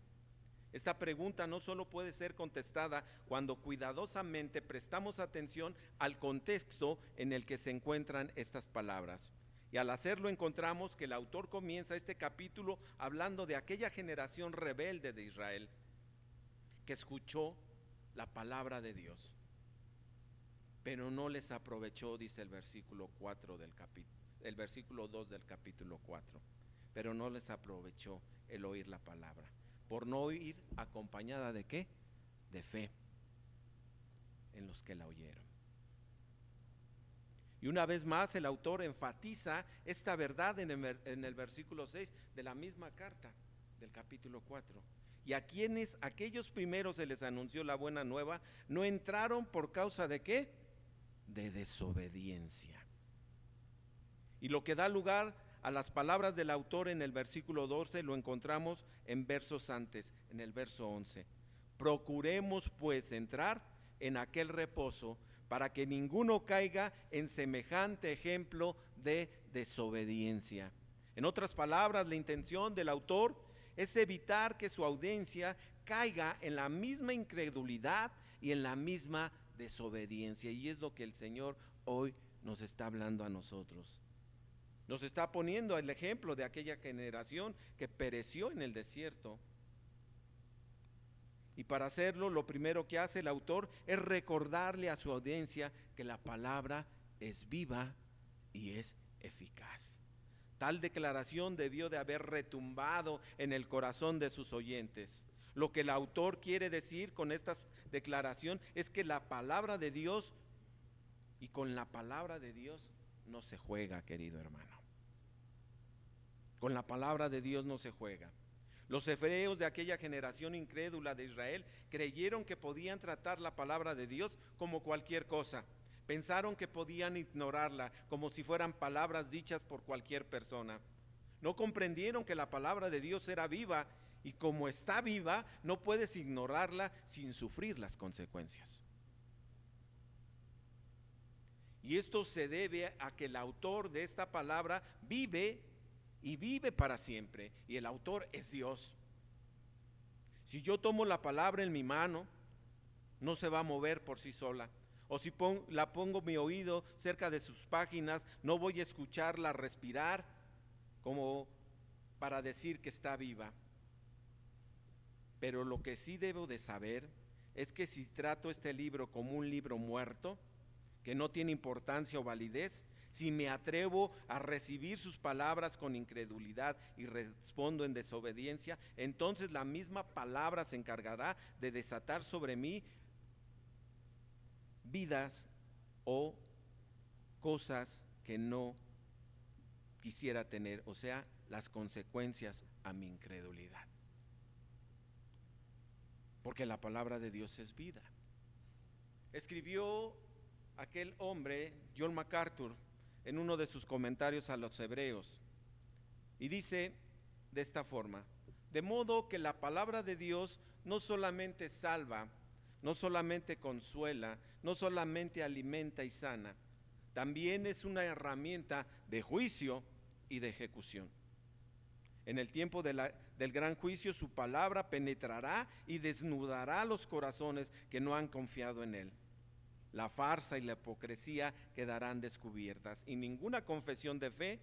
Esta pregunta no solo puede ser contestada cuando cuidadosamente prestamos atención al contexto en el que se encuentran estas palabras. Y al hacerlo encontramos que el autor comienza este capítulo hablando de aquella generación rebelde de Israel que escuchó la palabra de Dios, pero no les aprovechó, dice el versículo 2 del capítulo 4, pero no les aprovechó el oír la palabra. Por no oír acompañada de ¿qué? De fe en los que la oyeron. Y una vez más el autor enfatiza esta verdad en el versículo 6 de la misma carta del capítulo 4. Y a quienes aquellos primeros se les anunció la buena nueva, no entraron por causa de ¿qué? De desobediencia. Y lo que da lugar a las palabras del autor en el versículo 12 lo encontramos en versos antes, en el verso 11. Procuremos pues entrar en aquel reposo para que ninguno caiga en semejante ejemplo de desobediencia. En otras palabras, la intención del autor es evitar que su audiencia caiga en la misma incredulidad y en la misma desobediencia. Y es lo que el Señor hoy nos está hablando a nosotros. Nos está poniendo el ejemplo de aquella generación que pereció en el desierto. Y para hacerlo, lo primero que hace el autor es recordarle a su audiencia que la palabra es viva y es eficaz. Tal declaración debió de haber retumbado en el corazón de sus oyentes. Lo que el autor quiere decir con esta declaración es que la palabra de Dios, y con la palabra de Dios no se juega, querido hermano. Con la palabra de Dios no se juega. Los hebreos de aquella generación incrédula de Israel creyeron que podían tratar la palabra de Dios como cualquier cosa. Pensaron que podían ignorarla como si fueran palabras dichas por cualquier persona. No comprendieron que la palabra de Dios era viva y como está viva, no puedes ignorarla sin sufrir las consecuencias. Y esto se debe a que el autor de esta palabra vive y vive para siempre, y el autor es Dios. Si yo tomo la palabra en mi mano, no se va a mover por sí sola. O si la pongo mi oído cerca de sus páginas, no voy a escucharla respirar como para decir que está viva. Pero lo que sí debo de saber es que si trato este libro como un libro muerto, que no tiene importancia o validez, si me atrevo a recibir sus palabras con incredulidad y respondo en desobediencia, entonces la misma palabra se encargará de desatar sobre mí vidas o cosas que no quisiera tener, o sea, las consecuencias a mi incredulidad. Porque la palabra de Dios es vida. Escribió aquel hombre, John MacArthur, en uno de sus comentarios a los Hebreos, y dice de esta forma: de modo que la palabra de Dios no solamente salva, no solamente consuela, no solamente alimenta y sana, también es una herramienta de juicio y de ejecución. En el tiempo del gran juicio, su palabra penetrará y desnudará los corazones que no han confiado en él. La farsa y la hipocresía quedarán descubiertas, y ninguna confesión de fe,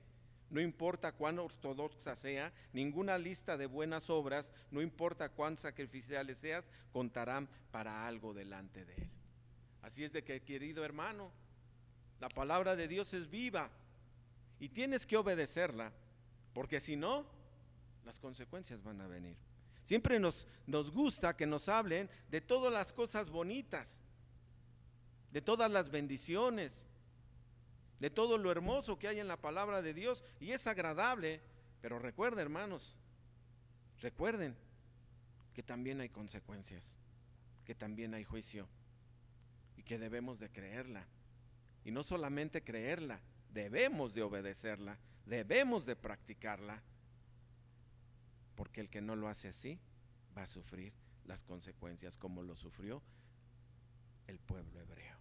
no importa cuán ortodoxa sea, ninguna lista de buenas obras, no importa cuán sacrificiales seas, contarán para algo delante de él. Así es de que, querido hermano, la palabra de Dios es viva y tienes que obedecerla, porque si no, las consecuencias van a venir. Siempre nos gusta que nos hablen de todas las cosas bonitas, de todas las bendiciones, de todo lo hermoso que hay en la palabra de Dios, y es agradable, pero recuerden, hermanos, recuerden que también hay consecuencias, que también hay juicio, y que debemos de creerla, y no solamente creerla, debemos de obedecerla, debemos de practicarla, porque el que no lo hace así va a sufrir las consecuencias como lo sufrió el pueblo hebreo,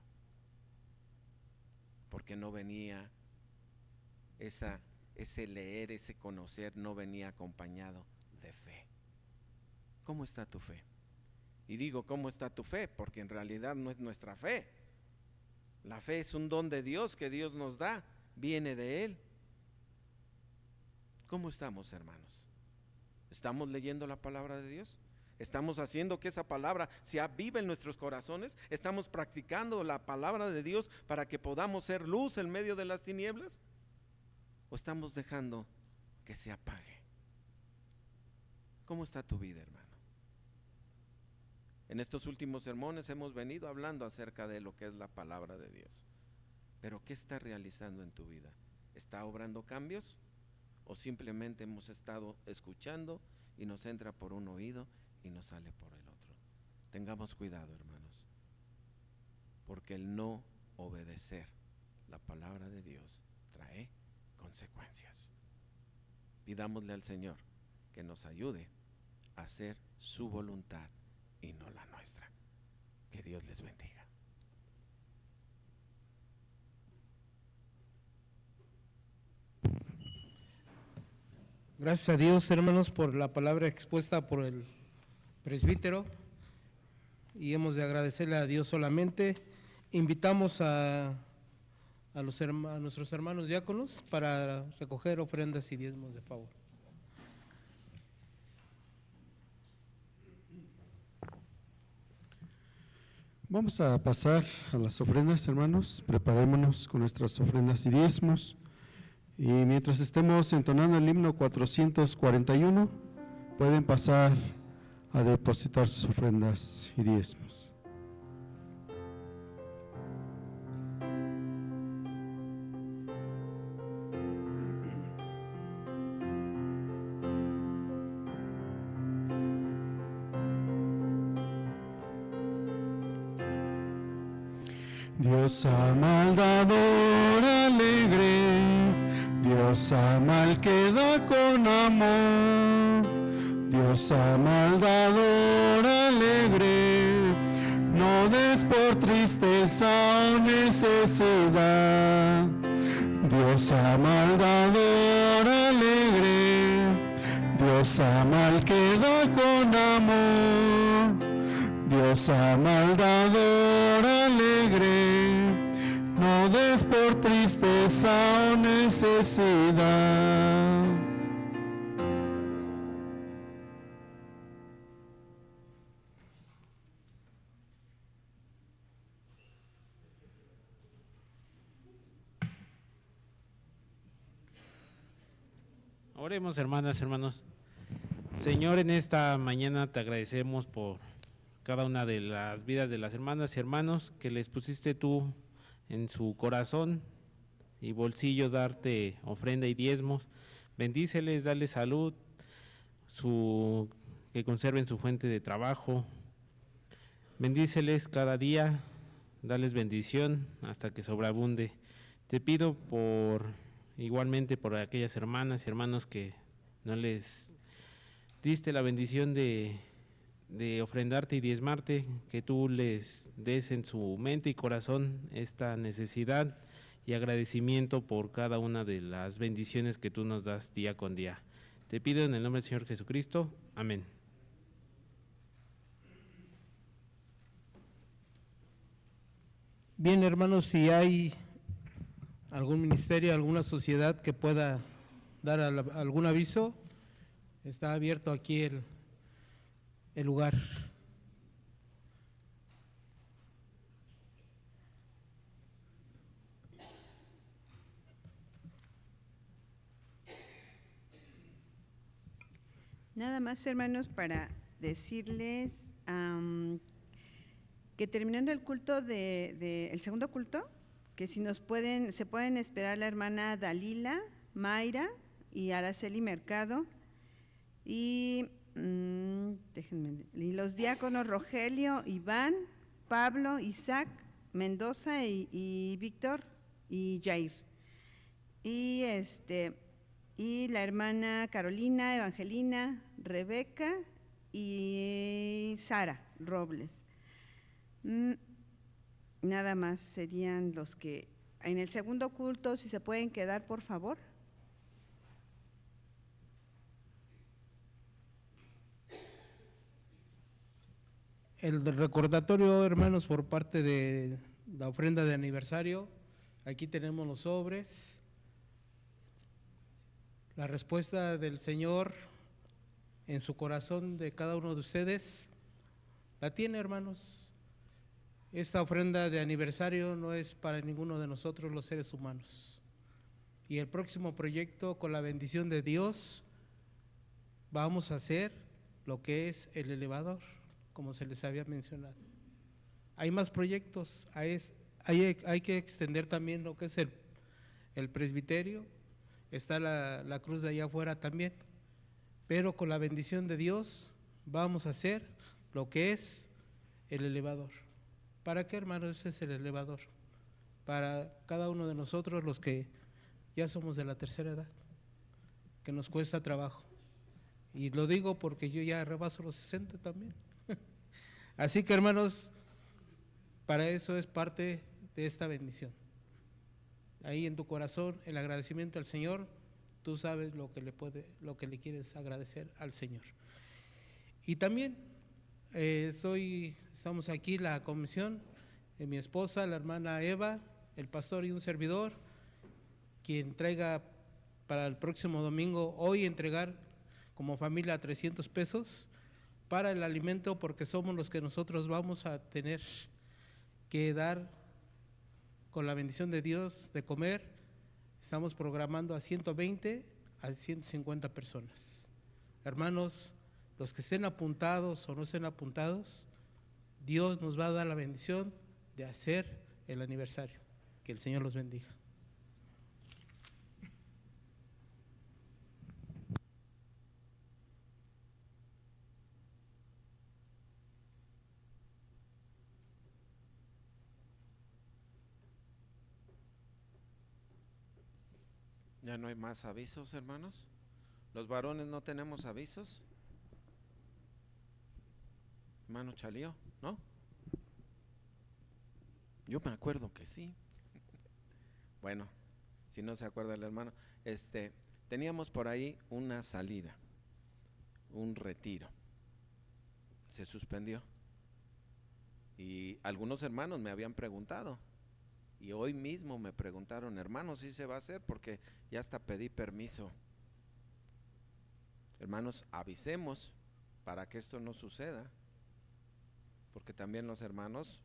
porque no venía ese leer, ese conocer, no venía acompañado de fe. ¿Cómo está tu fe? Y digo, ¿cómo está tu fe? Porque en realidad no es nuestra fe. La fe es un don de Dios que Dios nos da, viene de Él. ¿Cómo estamos, hermanos? ¿Estamos leyendo la palabra de Dios? ¿Estamos haciendo que esa palabra sea viva en nuestros corazones? ¿Estamos practicando la palabra de Dios para que podamos ser luz en medio de las tinieblas? ¿O estamos dejando que se apague? ¿Cómo está tu vida, hermano? En estos últimos sermones hemos venido hablando acerca de lo que es la palabra de Dios. Pero ¿qué está realizando en tu vida? ¿Está obrando cambios? ¿O simplemente hemos estado escuchando y nos entra por un oído y nos sale por el otro? Tengamos cuidado, hermanos, porque el no obedecer la palabra de Dios trae consecuencias. Pidámosle al Señor que nos ayude a hacer su voluntad y no la nuestra. Que Dios les bendiga. Gracias a Dios, hermanos, por la palabra expuesta por el presbítero, y hemos de agradecerle a Dios solamente. Invitamos a nuestros hermanos diáconos para recoger ofrendas y diezmos de favor. Vamos a pasar a las ofrendas, hermanos. Preparémonos con nuestras ofrendas y diezmos. Y mientras estemos entonando el himno 441, pueden pasar a depositar sus ofrendas y diezmos. Dios ama al dador alegre, Dios ama al que da con amor. Dios ama al dador alegre, no des por tristeza o necesidad. Dios ama al dador alegre, Dios ama al que da con amor. Dios ama al dador alegre, no des por tristeza o necesidad. Oremos, hermanas, hermanos. Señor, en esta mañana te agradecemos por cada una de las vidas de las hermanas y hermanos que les pusiste tú en su corazón y bolsillo darte ofrenda y diezmos. Bendíceles, dale salud, que conserven su fuente de trabajo. Bendíceles cada día, dales bendición hasta que sobreabunde. Te pido igualmente por aquellas hermanas y hermanos que no les diste la bendición de de ofrendarte y diezmarte, que tú les des en su mente y corazón esta necesidad y agradecimiento por cada una de las bendiciones que tú nos das día con día. Te pido en el nombre del Señor Jesucristo. Amén. Bien, hermanos, si hay algún ministerio, alguna sociedad que pueda dar algún aviso, está abierto aquí el lugar. Nada más, hermanos, para decirles que terminando el culto el segundo culto, que si se pueden esperar la hermana Dalila, Mayra y Araceli Mercado y los diáconos Rogelio, Iván, Pablo, Isaac, Mendoza y Víctor y Jair. Y la hermana Carolina, Evangelina, Rebeca y Sara Robles. Nada más serían los que en el segundo culto, si se pueden quedar, por favor. El recordatorio, hermanos, por parte de la ofrenda de aniversario. Aquí tenemos los sobres. La respuesta del Señor en su corazón de cada uno de ustedes la tiene, hermanos. Esta ofrenda de aniversario no es para ninguno de nosotros los seres humanos. Y el próximo proyecto, con la bendición de Dios, vamos a hacer lo que es el elevador, como se les había mencionado. Hay más proyectos, hay que extender también lo que es el presbiterio. Está la cruz de allá afuera también, pero con la bendición de Dios vamos a hacer lo que es el elevador. ¿Para qué, hermanos? Ese es el elevador. Para cada uno de nosotros, los que ya somos de la tercera edad, que nos cuesta trabajo. Y lo digo porque yo ya rebaso los 60 también. Así que, hermanos, para eso es parte de esta bendición. Ahí en tu corazón, el agradecimiento al Señor, tú sabes lo que le quieres agradecer al Señor. Y también estamos aquí la comisión, mi esposa, la hermana Eva, el pastor y un servidor, quien traiga para el próximo domingo, hoy entregar como familia 300 pesos para el alimento, porque somos los que nosotros vamos a tener que dar con la bendición de Dios de comer. Estamos programando a 120 a 150 personas. Hermanos, los que estén apuntados o no estén apuntados, Dios nos va a dar la bendición de hacer el aniversario. Que el Señor los bendiga. ¿Ya no hay más avisos, hermanos? ¿Los varones no tenemos avisos? Hermano Chalío, ¿no? Yo me acuerdo que sí. Bueno, si no se acuerda el hermano, teníamos por ahí una salida, un retiro. Se suspendió. Y algunos hermanos me habían preguntado. Y hoy mismo me preguntaron, hermanos, ¿sí se va a hacer? Porque ya hasta pedí permiso. Hermanos, avisemos para que esto no suceda, porque también los hermanos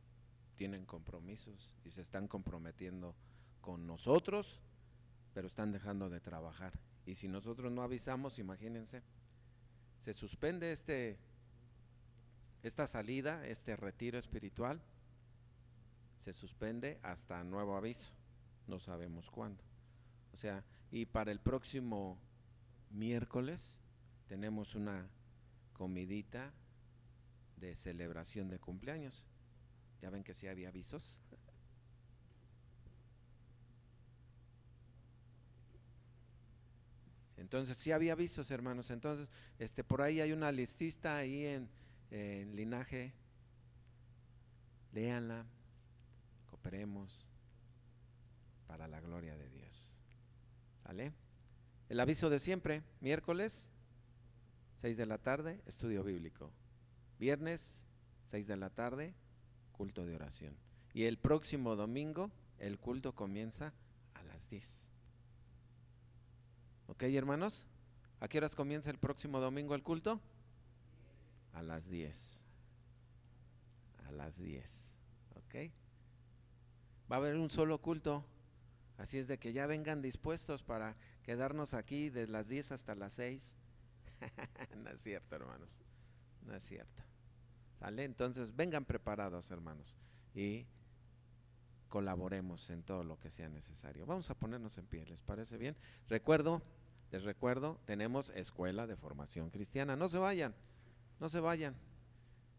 tienen compromisos y se están comprometiendo con nosotros, pero están dejando de trabajar. Y si nosotros no avisamos, imagínense, se suspende esta salida, este retiro espiritual, se suspende hasta nuevo aviso, no sabemos cuándo. O sea, y para el próximo miércoles tenemos una comidita de celebración de cumpleaños. Ya ven que sí había avisos. Entonces sí había avisos, hermanos. Entonces, por ahí hay una listita ahí en Linaje, léanla, cooperemos para la gloria de Dios. ¿Sale? El aviso de siempre, miércoles, 6 de la tarde, estudio bíblico. Viernes, 6 de la tarde, culto de oración. Y el próximo domingo, el culto comienza a las 10. ¿Ok, hermanos? ¿A qué horas comienza el próximo domingo el culto? A las 10. A las 10. ¿Ok? Va a haber un solo culto. Así es de que ya vengan dispuestos para quedarnos aquí de las 10 hasta las 6. No es cierto, hermanos. No es cierto. ¿Sale? Entonces vengan preparados, hermanos, y colaboremos en todo lo que sea necesario. Vamos a ponernos en pie, ¿les parece bien? Les recuerdo, tenemos escuela de formación cristiana. No se vayan, no se vayan.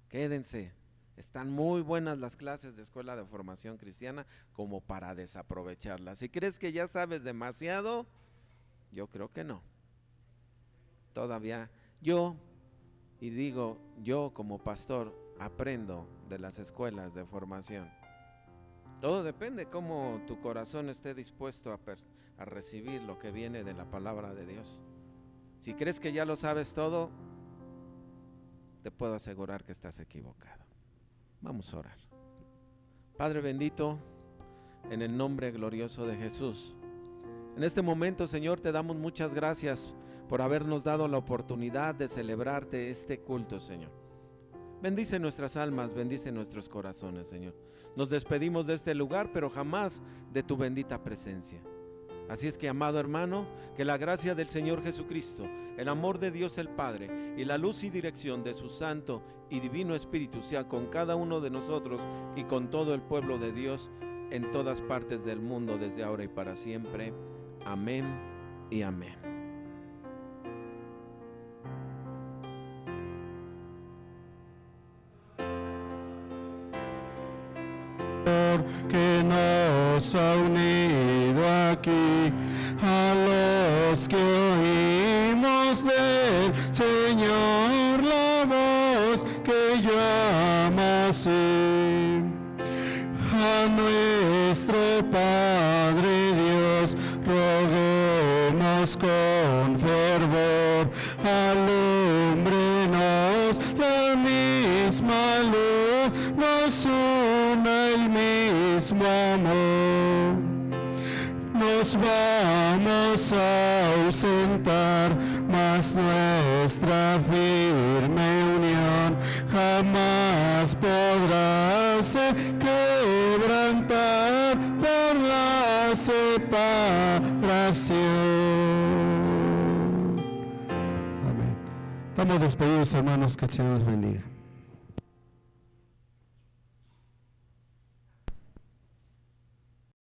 Quédense. Están muy buenas las clases de escuela de formación cristiana como para desaprovecharlas. Si crees que ya sabes demasiado, yo creo que no. Todavía yo como pastor aprendo de las escuelas de formación. Todo depende cómo tu corazón esté dispuesto a recibir lo que viene de la palabra de Dios. Si crees que ya lo sabes todo, te puedo asegurar que estás equivocado. Vamos a orar. Padre bendito, en el nombre glorioso de Jesús, en este momento, Señor, te damos muchas gracias por habernos dado la oportunidad de celebrarte este culto, Señor. Bendice nuestras almas, bendice nuestros corazones, Señor. Nos despedimos de este lugar, pero jamás de tu bendita presencia. Así es que, amado hermano, que la gracia del Señor Jesucristo, el amor de Dios el Padre y la luz y dirección de su Santo y Divino Espíritu sea con cada uno de nosotros y con todo el pueblo de Dios en todas partes del mundo, desde ahora y para siempre. Amén y amén. Que nos ha unido aquí, a los que oímos del Señor la voz que llama así. A nuestro Padre Dios roguemos con fervor, alúmbrenos la misma luz, nos una el mismo amor. Nos vamos a ausentar, mas nuestra firme unión jamás podrá se quebrantar por la separación. Amén. Estamos despedidos, hermanos, que el Señor los bendiga.